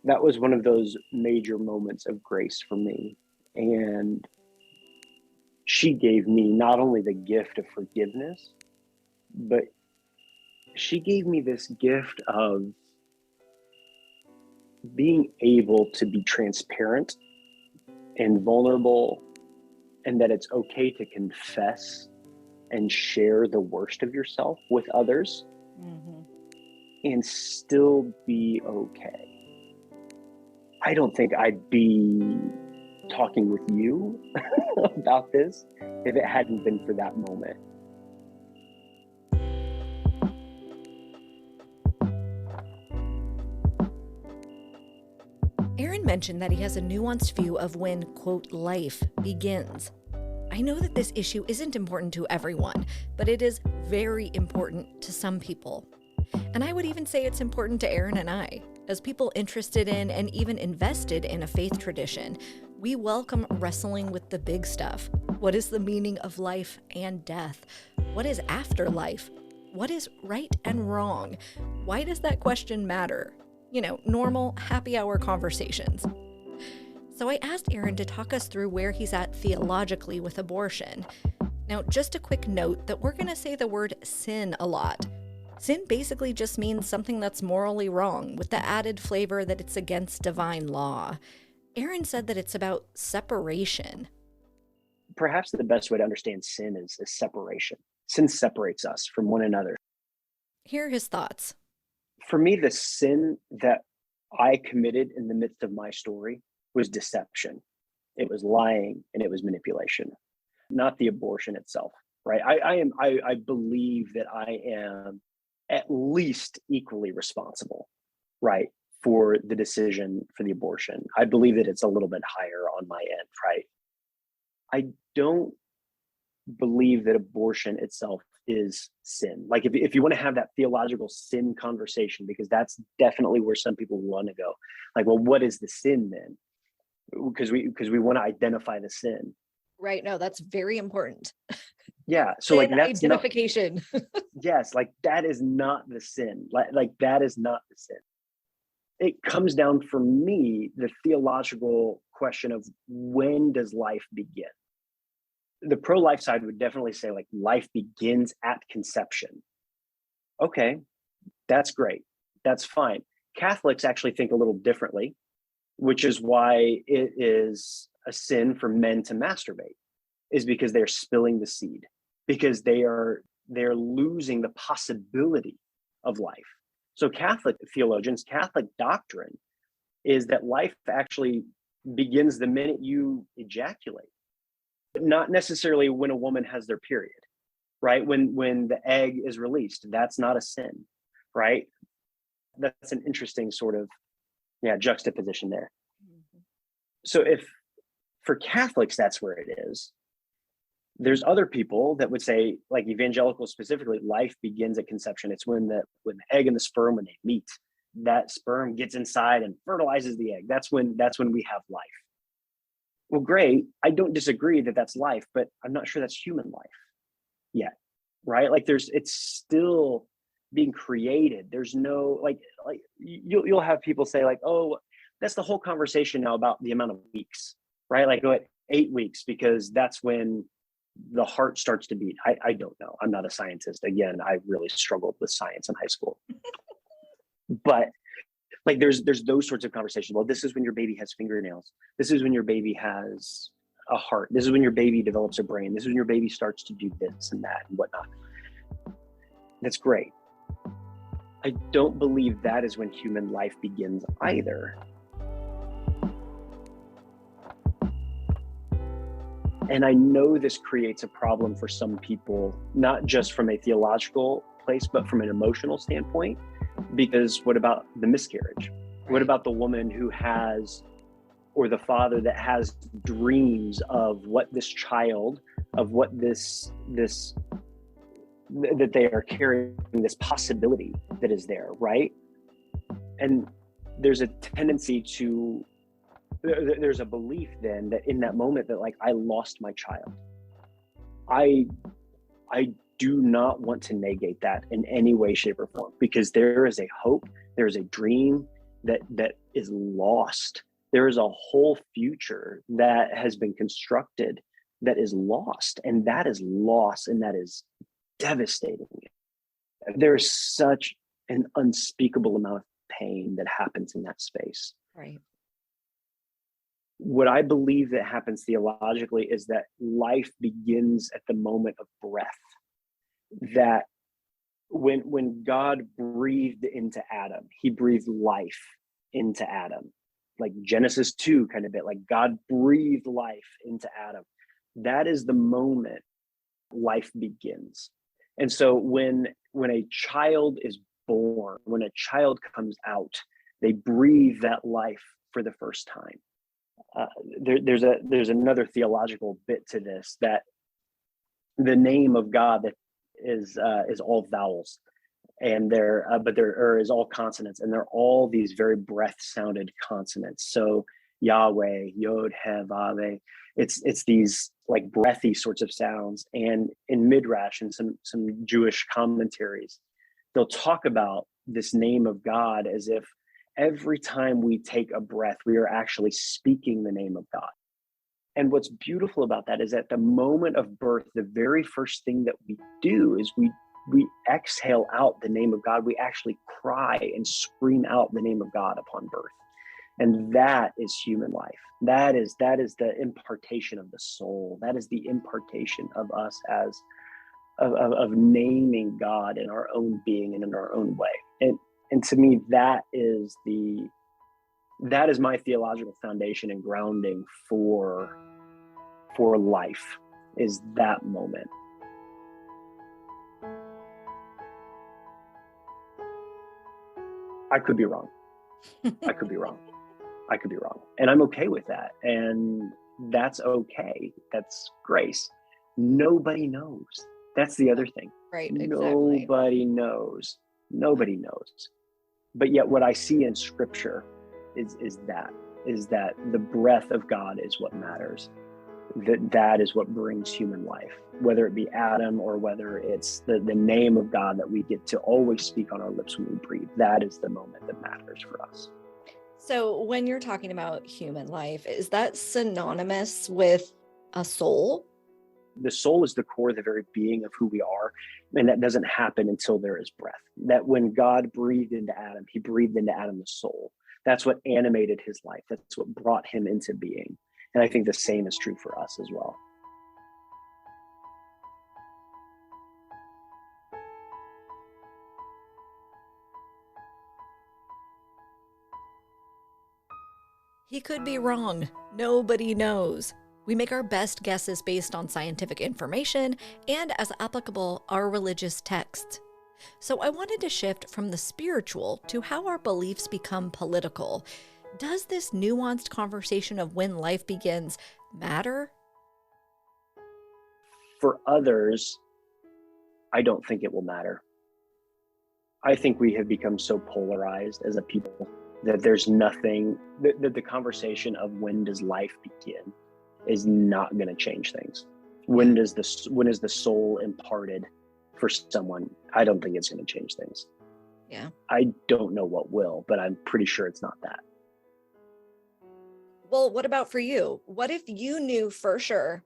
that was one of those major moments of grace for me. And she gave me not only the gift of forgiveness, but she gave me this gift of being able to be transparent and vulnerable, and that it's okay to confess and share the worst of yourself with others and still be okay. I don't think I'd be talking with you about this if it hadn't been for that moment. Aaron mentioned that he has a nuanced view of when, quote, life begins. I know that this issue isn't important to everyone, but it is very important to some people. And I would even say it's important to Aaron and I. As people interested in and even invested in a faith tradition, we welcome wrestling with the big stuff. What is the meaning of life and death? What is afterlife? What is right and wrong? Why does that question matter? You know, normal happy hour conversations. So I asked Aaron to talk us through where he's at theologically with abortion. Now, just a quick note that we're going to say the word sin a lot. Sin basically just means something that's morally wrong, with the added flavor that it's against divine law. Aaron said that it's about separation. Perhaps the best way to understand sin is separation. Sin separates us from one another. Here are his thoughts. For me, the sin that I committed in the midst of my story was deception. It was lying and it was manipulation, not the abortion itself, right? I believe that I am at least equally responsible, right, for the decision for the abortion. I believe that it's a little bit higher on my end, right? I don't believe that abortion itself is sin. Like if you want to have that theological sin conversation, because that's definitely where some people want to go. Like, well, what is the sin then? Because we want to identify the sin. Right. No, that's very important. Yeah. So like that's identification. Yes, like that is not the sin. Like that is not the sin. It comes down for me, the theological question of when does life begin? The pro-life side would definitely say like life begins at conception. Okay, that's great. That's fine. Catholics actually think a little differently, which is why it is a sin for men to masturbate, is because they're spilling the seed, because they're losing the possibility of life. So Catholic theologians, Catholic doctrine is that life actually begins the minute you ejaculate, but not necessarily when a woman has their period, right? When the egg is released, that's not a sin, right? That's an interesting sort of juxtaposition there. So if for Catholics, that's where it is. There's other people that would say, like evangelicals specifically, life begins at conception. It's when the egg and the sperm, when they meet, that sperm gets inside and fertilizes the egg. That's when we have life. Well, great. I don't disagree that that's life, but I'm not sure that's human life yet, right? Like it's still being created. There's no like you'll have people say like, oh, that's the whole conversation now about the amount of weeks, right? Like go at 8 weeks because that's when the heart starts to beat. I don't know. I'm not a scientist. Again, I really struggled with science in high school. But like there's those sorts of conversations. Well, this is when your baby has fingernails. This is when your baby has a heart. This is when your baby develops a brain. This is when your baby starts to do this and that and whatnot. That's great. I don't believe that is when human life begins either. And I know this creates a problem for some people, not just from a theological place, but from an emotional standpoint. Because what about the miscarriage? What about the woman who has, or the father that has dreams of what this child, of what this that they are carrying, this possibility that is there, right? And there's a tendency to, there's a belief then that in that moment that like, I lost my child. I do not want to negate that in any way, shape, or form, because there is a hope, there is a dream that is lost. There is a whole future that has been constructed that is lost, and that is loss, and that is devastating. There's such an unspeakable amount of pain that happens in that space. Right. What I believe that happens theologically is that life begins at the moment of breath. That when God breathed into Adam, he breathed life into Adam. Like Genesis 2 kind of bit, like God breathed life into Adam. That is the moment life begins. And so when a child is born, when a child comes out, they breathe that life for the first time. There's another theological bit to this, that the name of God that is all vowels, and there is all consonants, and they're all these very breath sounded consonants. So Yahweh, Yod, He, Vav, it's these like breathy sorts of sounds. And in Midrash and some Jewish commentaries, they'll talk about this name of God as if every time we take a breath, we are actually speaking the name of God. And what's beautiful about that is at the moment of birth, the very first thing that we do is we exhale out the name of God. We actually cry and scream out the name of God upon birth. And that is human life. That is the impartation of the soul. That is the impartation of us as of naming God in our own being and in our own way. And to me, that is my theological foundation and grounding for life, is that moment. I could be wrong. I could be wrong. And I'm okay with that. And that's okay. That's grace. Nobody knows. That's the other thing. Right, exactly. Nobody knows. But yet what I see in scripture is that the breath of God is what matters. That is what brings human life, whether it be Adam or whether it's the name of God that we get to always speak on our lips when we breathe. That is the moment that matters for us. So when you're talking about human life, is that synonymous with a soul? The soul is the core, the very being of who we are. And that doesn't happen until there is breath. That when God breathed into Adam, he breathed into Adam the soul. That's what animated his life. That's what brought him into being. And I think the same is true for us as well. He could be wrong. Nobody knows. We make our best guesses based on scientific information and, as applicable, our religious texts. So I wanted to shift from the spiritual to how our beliefs become political. Does this nuanced conversation of when life begins matter? For others, I don't think it will matter. I think we have become so polarized as a people that there's nothing that the conversation of when does life begin is not going to change things. When is the soul imparted for someone? I don't think it's going to change things. Yeah. I don't know what will, but I'm pretty sure it's not that. Well, what about for you? What if you knew for sure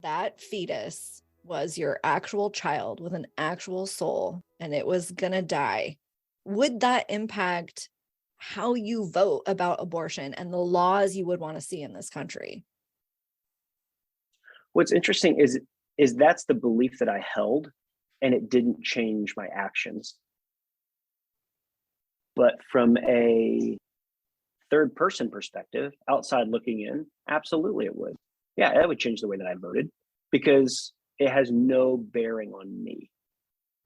that fetus was your actual child with an actual soul and it was going to die? Would that impact how you vote about abortion and the laws you would want to see in this country? What's interesting is that's the belief that I held, and it didn't change my actions. But from a third person perspective, outside looking in, absolutely it would. Yeah, that would change the way that I voted because it has no bearing on me.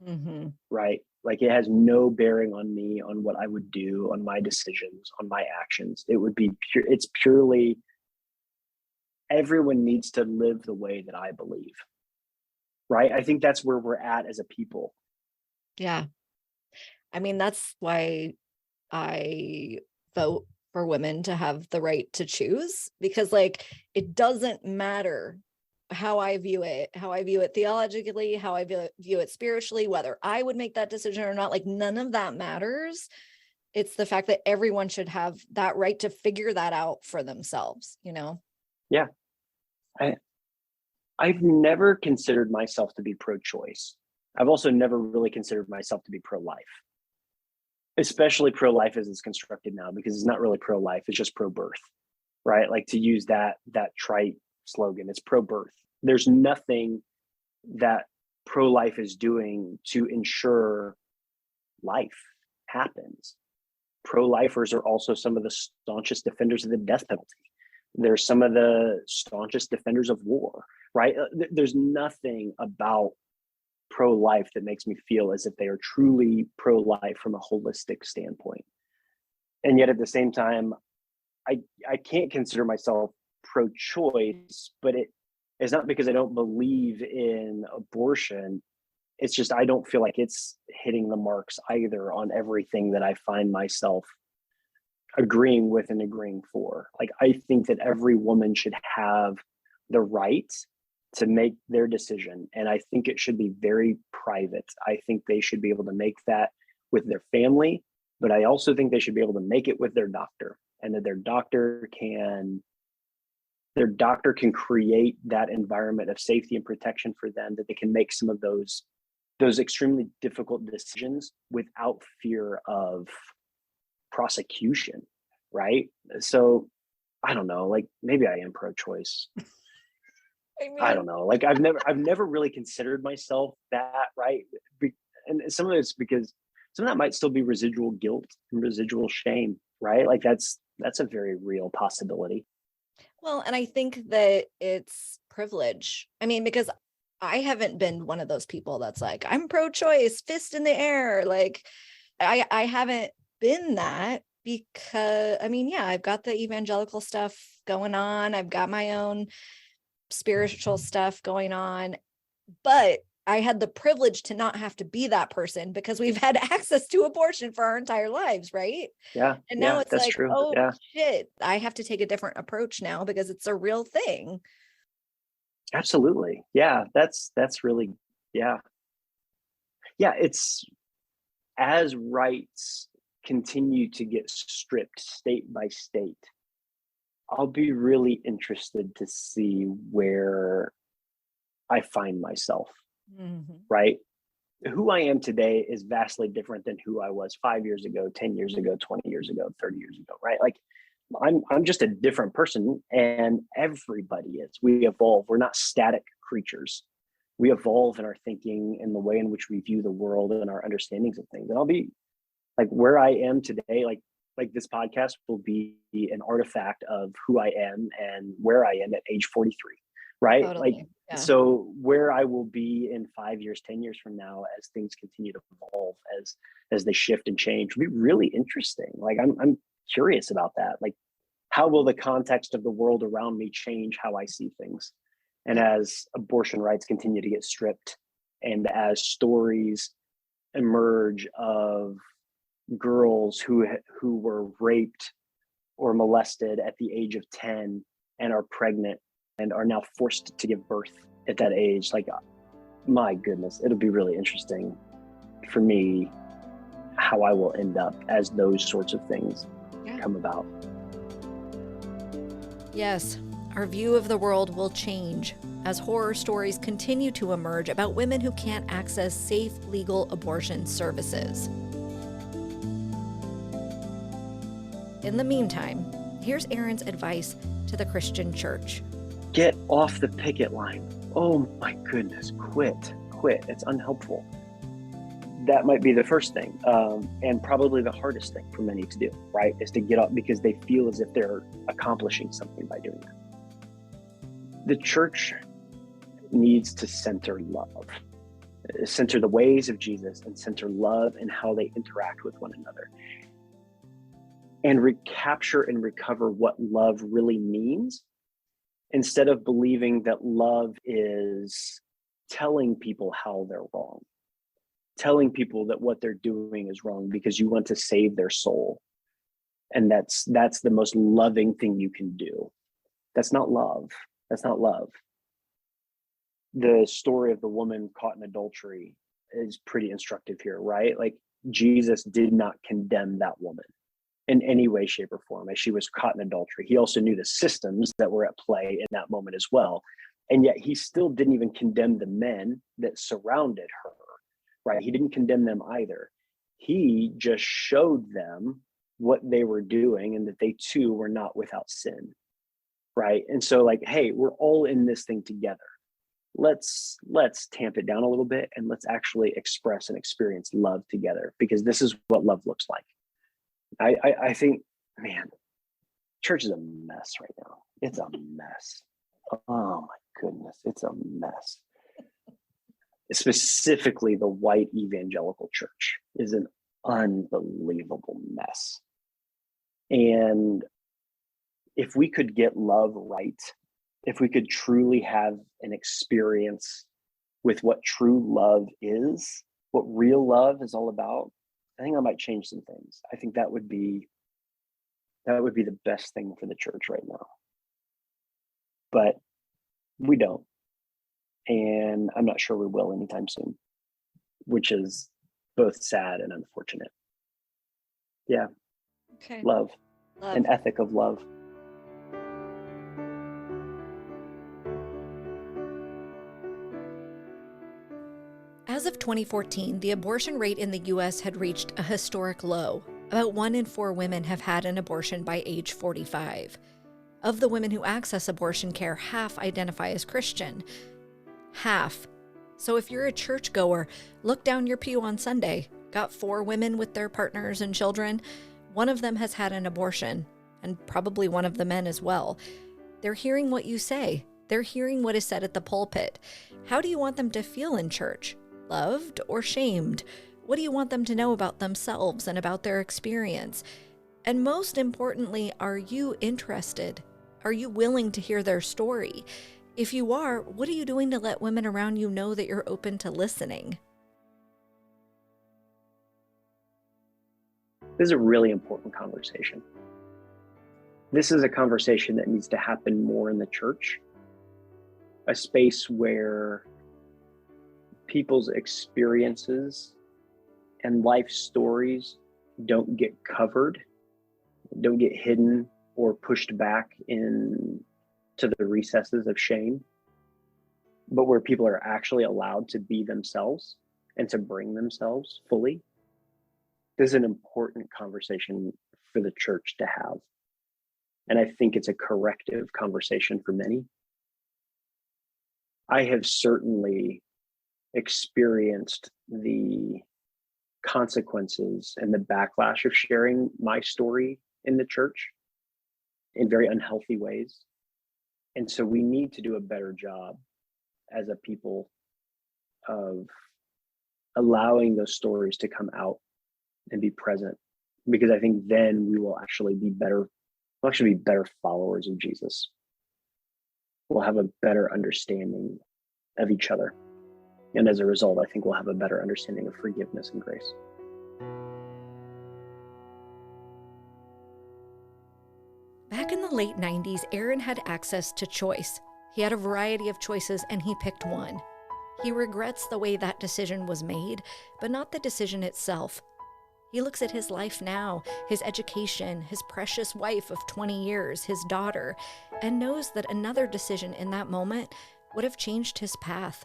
Mm-hmm. Right? Like it has no bearing on me, on what I would do, on my decisions, on my actions. It would be pure. It's purely everyone needs to live the way that I believe. Right? I think that's where we're at as a people. Yeah. I mean, that's why I vote for women to have the right to choose, because like it doesn't matter how I view it theologically, how I view it spiritually, whether I would make that decision or not. Like none of that matters. It's the fact that everyone should have that right to figure that out for themselves, you know? Yeah. I've never considered myself to be pro-choice. I've also never really considered myself to be pro-life, especially pro-life as it's constructed now, because it's not really pro-life, it's just pro-birth, right? Like to use that trite slogan, it's pro-birth. There's nothing that pro-life is doing to ensure life happens. Pro-lifers are also some of the staunchest defenders of the death penalty. They're some of the staunchest defenders of war, right? There's nothing about pro-life that makes me feel as if they are truly pro-life from a holistic standpoint. And yet at the same time, I can't consider myself pro-choice, but it's not because I don't believe in abortion. It's just I don't feel like it's hitting the marks either on everything that I find myself agreeing with and agreeing for. Like I think that every woman should have the right to make their decision, and I think it should be very private. I think they should be able to make that with their family, but I also think they should be able to make it with their doctor, and that their doctor can create that environment of safety and protection for them, that they can make some of those extremely difficult decisions without fear of prosecution, right? So I don't know, like maybe I am pro-choice. I don't know, like I've never really considered myself that, right? And some of it's because some of that might still be residual guilt and residual shame, right? Like that's a very real possibility. Well, and I think that it's privilege. I mean, because I haven't been one of those people that's like, I'm pro-choice, fist in the air. Like I haven't been that, because I mean, yeah, I've got the evangelical stuff going on. I've got my own spiritual stuff going on, but I had the privilege to not have to be that person because we've had access to abortion for our entire lives, right? Yeah. And now it's that's like, true. oh Yeah. shit, I have to take a different approach now because it's a real thing. Absolutely. Yeah, that's really, yeah. Yeah, it's as rights continue to get stripped state by state, I'll be really interested to see where I find myself, right? Who I am today is vastly different than who I was 5 years ago, 10 years ago, 20 years ago, 30 years ago, right? Like I'm just a different person, and everybody is. We evolve. We're not static creatures. We evolve in our thinking and the way in which we view the world and our understandings of things. And I'll be like where I am today, like this podcast will be an artifact of who I am and where I am at age 43, right? Totally. Like, yeah. So where I will be in 5 years, 10 years from now, as things continue to evolve, as they shift and change, will be really interesting. Like I'm curious about that. Like, how will the context of the world around me change how I see things? And as abortion rights continue to get stripped, and as stories emerge of girls who were raped or molested at the age of 10 and are pregnant and are now forced to give birth at that age. Like, my goodness, it'll be really interesting for me how I will end up as those sorts of things come about. Yes, our view of the world will change as horror stories continue to emerge about women who can't access safe, legal abortion services. In the meantime, here's Aaron's advice to the Christian church. Get off the picket line. Oh my goodness, quit. It's unhelpful. That might be the first thing, and probably the hardest thing for many to do, right? Is to get up because they feel as if they're accomplishing something by doing that. The church needs to center love, center the ways of Jesus, and center love and how they interact with one another. And recapture and recover what love really means, instead of believing that love is telling people how they're wrong, telling people that what they're doing is wrong because you want to save their soul. And that's the most loving thing you can do. That's not love. That's not love. The story of the woman caught in adultery is pretty instructive here, right? Like, Jesus did not condemn that woman in any way, shape, or form as she was caught in adultery. He also knew the systems that were at play in that moment as well. And yet he still didn't even condemn the men that surrounded her, right? He didn't condemn them either. He just showed them what they were doing and that they too were not without sin, right? And so, like, hey, we're all in this thing together. Let's tamp it down a little bit and let's actually express and experience love together, because this is what love looks like. I think, man, church is a mess right now. It's a mess. Oh my goodness, it's a mess. Specifically, the white evangelical church is an unbelievable mess. And if we could get love right, if we could truly have an experience with what true love is, what real love is all about, I think that might change some things. I think that would be the best thing for the church right now. But we don't. And I'm not sure we will anytime soon, which is both sad and unfortunate. Yeah. Okay. Love. An ethic of love. As of 2014, the abortion rate in the U.S. had reached a historic low. About 1 in 4 women have had an abortion by age 45. Of the women who access abortion care, half identify as Christian. Half. So if you're a churchgoer, look down your pew on Sunday. Got 4 women with their partners and children. One of them has had an abortion, and probably one of the men as well. They're hearing what you say. They're hearing what is said at the pulpit. How do you want them to feel in church? Loved or shamed? What do you want them to know about themselves and about their experience? And most importantly, are you interested? Are you willing to hear their story? If you are, what are you doing to let women around you know that you're open to listening? This is a really important conversation. This is a conversation that needs to happen more in the church, a space where people's experiences and life stories don't get covered, don't get hidden or pushed back into the recesses of shame, but where people are actually allowed to be themselves and to bring themselves fully. This is an important conversation for the church to have. And I think it's a corrective conversation for many. I have certainly experienced the consequences and the backlash of sharing my story in the church in very unhealthy ways. And so we need to do a better job as a people of allowing those stories to come out and be present, because I think then we will actually be better followers of Jesus. We'll have a better understanding of each other. And as a result, I think we'll have a better understanding of forgiveness and grace. Back in the late 90s, Aaron had access to choice. He had a variety of choices and he picked one. He regrets the way that decision was made, but not the decision itself. He looks at his life now, his education, his precious wife of 20 years, his daughter, and knows that another decision in that moment would have changed his path.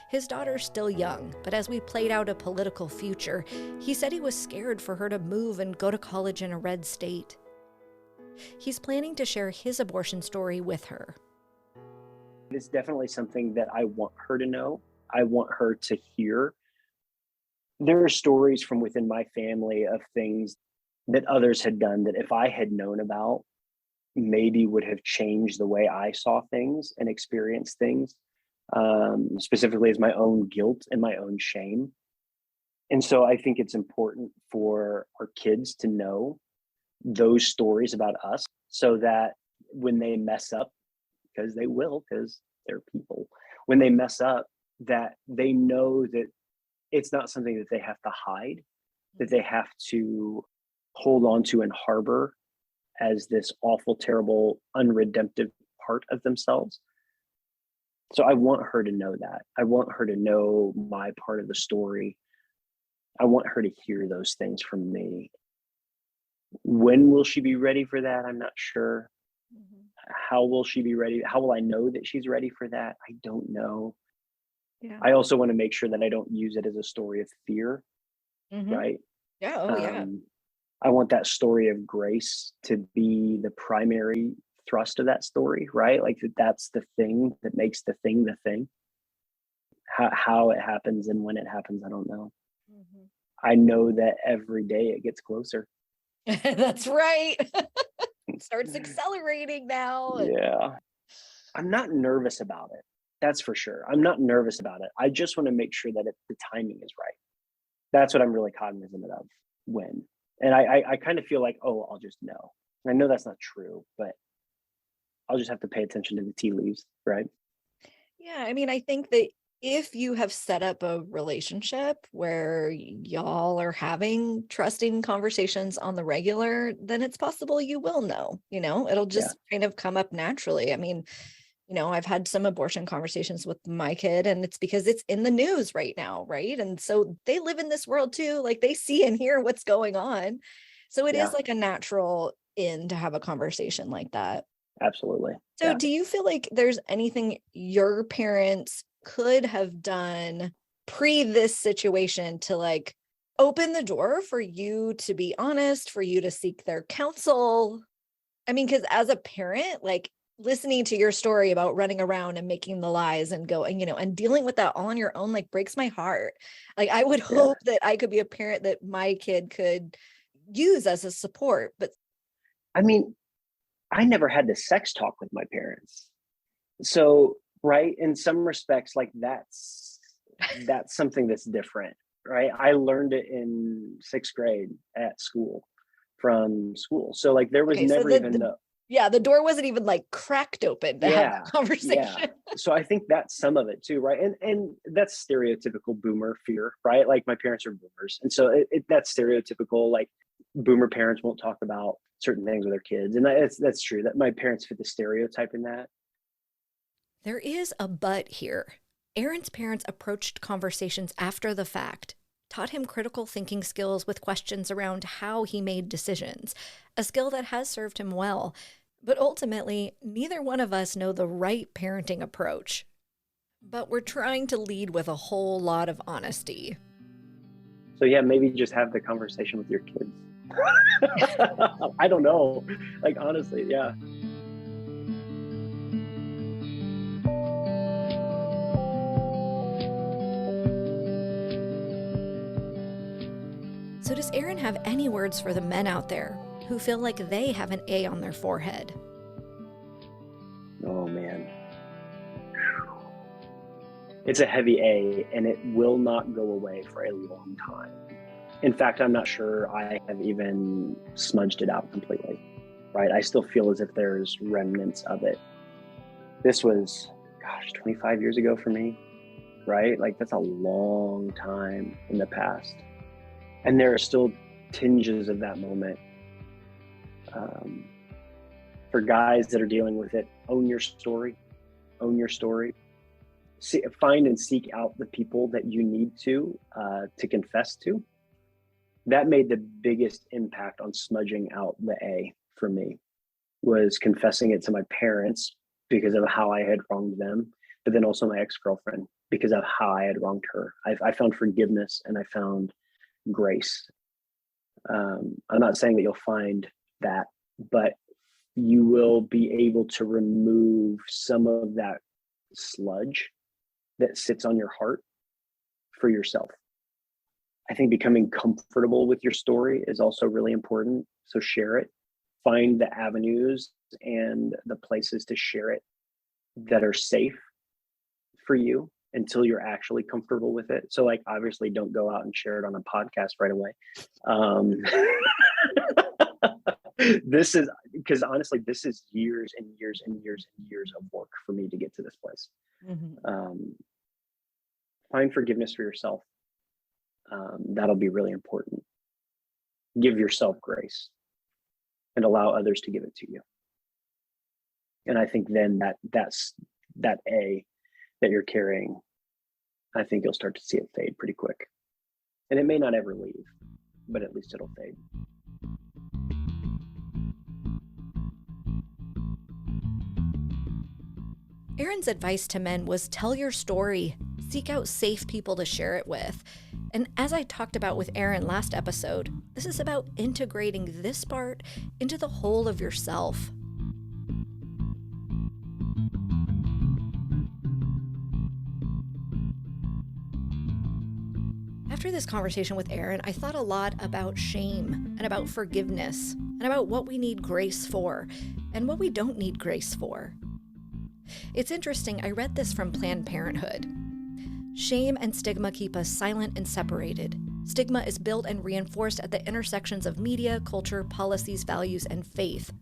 His daughter's still young, but as we played out a political future, he said he was scared for her to move and go to college in a red state. He's planning to share his abortion story with her. It's definitely something that I want her to know. I want her to hear. There are stories from within my family of things that others had done that if I had known about, maybe would have changed the way I saw things and experienced things, specifically as my own guilt and my own shame. And so I think it's important for our kids to know those stories about us so that when they mess up, because they will, because they're people, when they mess up, that they know that it's not something that they have to hide, that they have to hold on to and harbor as this awful, terrible, unredemptive part of themselves. So I want her to know that. I want her to know my part of the story. I want her to hear those things from me. When will she be ready for that? I'm not sure. How will she be ready? How will I know that she's ready for that? I don't know. Yeah. I also want to make sure that I don't use it as a story of fear, right? Yeah. Oh, yeah. I want that story of grace to be the primary thrust of that story, right? Like that's the thing that makes the thing. How it happens and when it happens, I don't know. I know that every day it gets closer. That's right. It starts accelerating now. Yeah. I'm not nervous about it. That's for sure. I'm not nervous about it. I just want to make sure that the timing is right. That's what I'm really cognizant of when. And I kind of feel like, oh, I'll just know. And I know that's not true, but I'll just have to pay attention to the tea leaves, right? Yeah, I mean, I think that if you have set up a relationship where y'all are having trusting conversations on the regular, then it's possible you will know, it'll just kind of come up naturally. I mean, I've had some abortion conversations with my kid, and it's because it's in the news right now, right? And so they live in this world too, like they see and hear what's going on. So it is like a natural to have a conversation like that. Absolutely. So do you feel like there's anything your parents could have done pre this situation to like open the door for you to be honest, for you to seek their counsel? I mean, because as a parent, like listening to your story about running around and making the lies and going, and dealing with that all on your own, like breaks my heart. Like I would hope that I could be a parent that my kid could use as a support. But I mean, I never had the sex talk with my parents. So, right, in some respects, like that's something that's different, right? I learned it in 6th grade at school, from school. So like there was never the door wasn't even like cracked open to have a conversation. Yeah. So I think that's some of it too, right? And that's stereotypical boomer fear, right? Like my parents are boomers. And so that's stereotypical, like boomer parents won't talk about certain things with their kids. And that's true, that my parents fit the stereotype in that. There is a but here. Aaron's parents approached conversations after the fact, taught him critical thinking skills with questions around how he made decisions, a skill that has served him well. But ultimately, neither one of us know the right parenting approach. But we're trying to lead with a whole lot of honesty. So yeah, maybe just have the conversation with your kids. I don't know. Like honestly, yeah. So does Aaron have any words for the men out there who feel like they have an A on their forehead? Oh man. It's a heavy A, and it will not go away for a long time. In fact, I'm not sure I have even smudged it out completely, right? I still feel as if there's remnants of it. This was, 25 years ago for me. right? Like that's a long time in the past. And there are still tinges of that moment. For guys that are dealing with it, own your story. Find and seek out the people that you need to confess to. That made the biggest impact on smudging out the A for me, was confessing it to my parents because of how I had wronged them, but then also my ex-girlfriend because of how I had wronged her. I found forgiveness and I found grace. I'm not saying that you'll find that, but you will be able to remove some of that sludge that sits on your heart for yourself. I think becoming comfortable with your story is also really important. So share it. Find the avenues and the places to share it that are safe for you until you're actually comfortable with it. So like, obviously don't go out and share it on a podcast right away. This is, because honestly, this is years and years and years and years of work for me to get to this place. Find forgiveness for yourself. That'll be really important. Give yourself grace and allow others to give it to you. And I think then that's that A that you're carrying, I think you'll start to see it fade pretty quick. And it may not ever leave, but at least it'll fade. Aaron's advice to men was tell your story, seek out safe people to share it with. And as I talked about with Aaron last episode, this is about integrating this part into the whole of yourself. After this conversation with Aaron, I thought a lot about shame and about forgiveness and about what we need grace for and what we don't need grace for. It's interesting, I read this from Planned Parenthood. Shame and stigma keep us silent and separated. Stigma is built and reinforced at the intersections of media, culture, policies, values, and faith.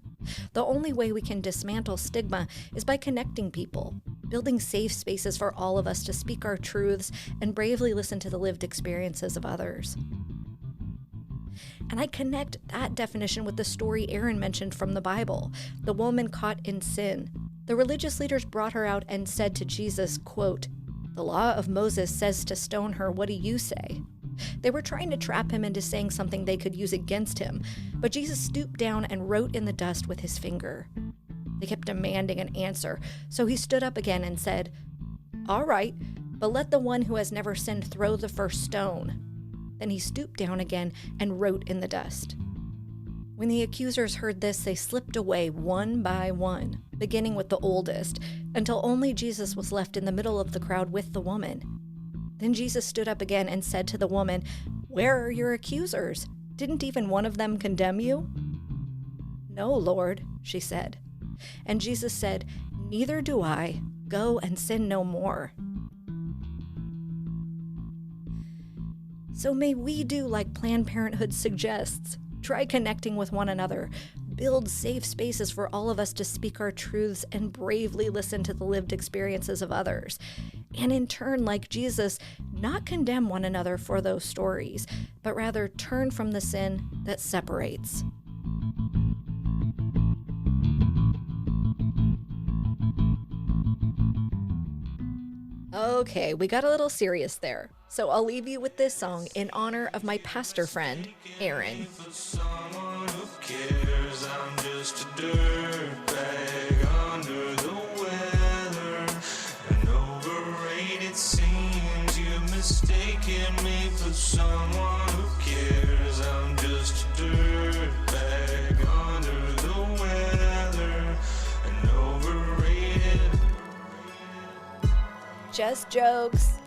The only way we can dismantle stigma is by connecting people, building safe spaces for all of us to speak our truths and bravely listen to the lived experiences of others. And I connect that definition with the story Aaron mentioned from the Bible, the woman caught in sin. The religious leaders brought her out and said to Jesus, quote, "The law of Moses says to stone her. What do you say?" They were trying to trap him into saying something they could use against him, but Jesus stooped down and wrote in the dust with his finger. They kept demanding an answer, so he stood up again and said, "All right, but let the one who has never sinned throw the first stone." Then he stooped down again and wrote in the dust. When the accusers heard this, they slipped away one by one, beginning with the oldest, until only Jesus was left in the middle of the crowd with the woman. Then Jesus stood up again and said to the woman, "Where are your accusers? Didn't even one of them condemn you?" "No, Lord," she said. And Jesus said, "Neither do I. Go and sin no more." So may we do like Planned Parenthood suggests. Try connecting with one another. Build safe spaces for all of us to speak our truths and bravely listen to the lived experiences of others. And in turn, like Jesus, not condemn one another for those stories, but rather turn from the sin that separates. Okay, we got a little serious there, so I'll leave you with this song in honor of my pastor friend, Aaron. Someone who cares, I'm just a dirtbag under the weather. And overrated seems you've mistaken me for someone who cares. I'm just a dirtbag under the weather. And overrated. Just jokes.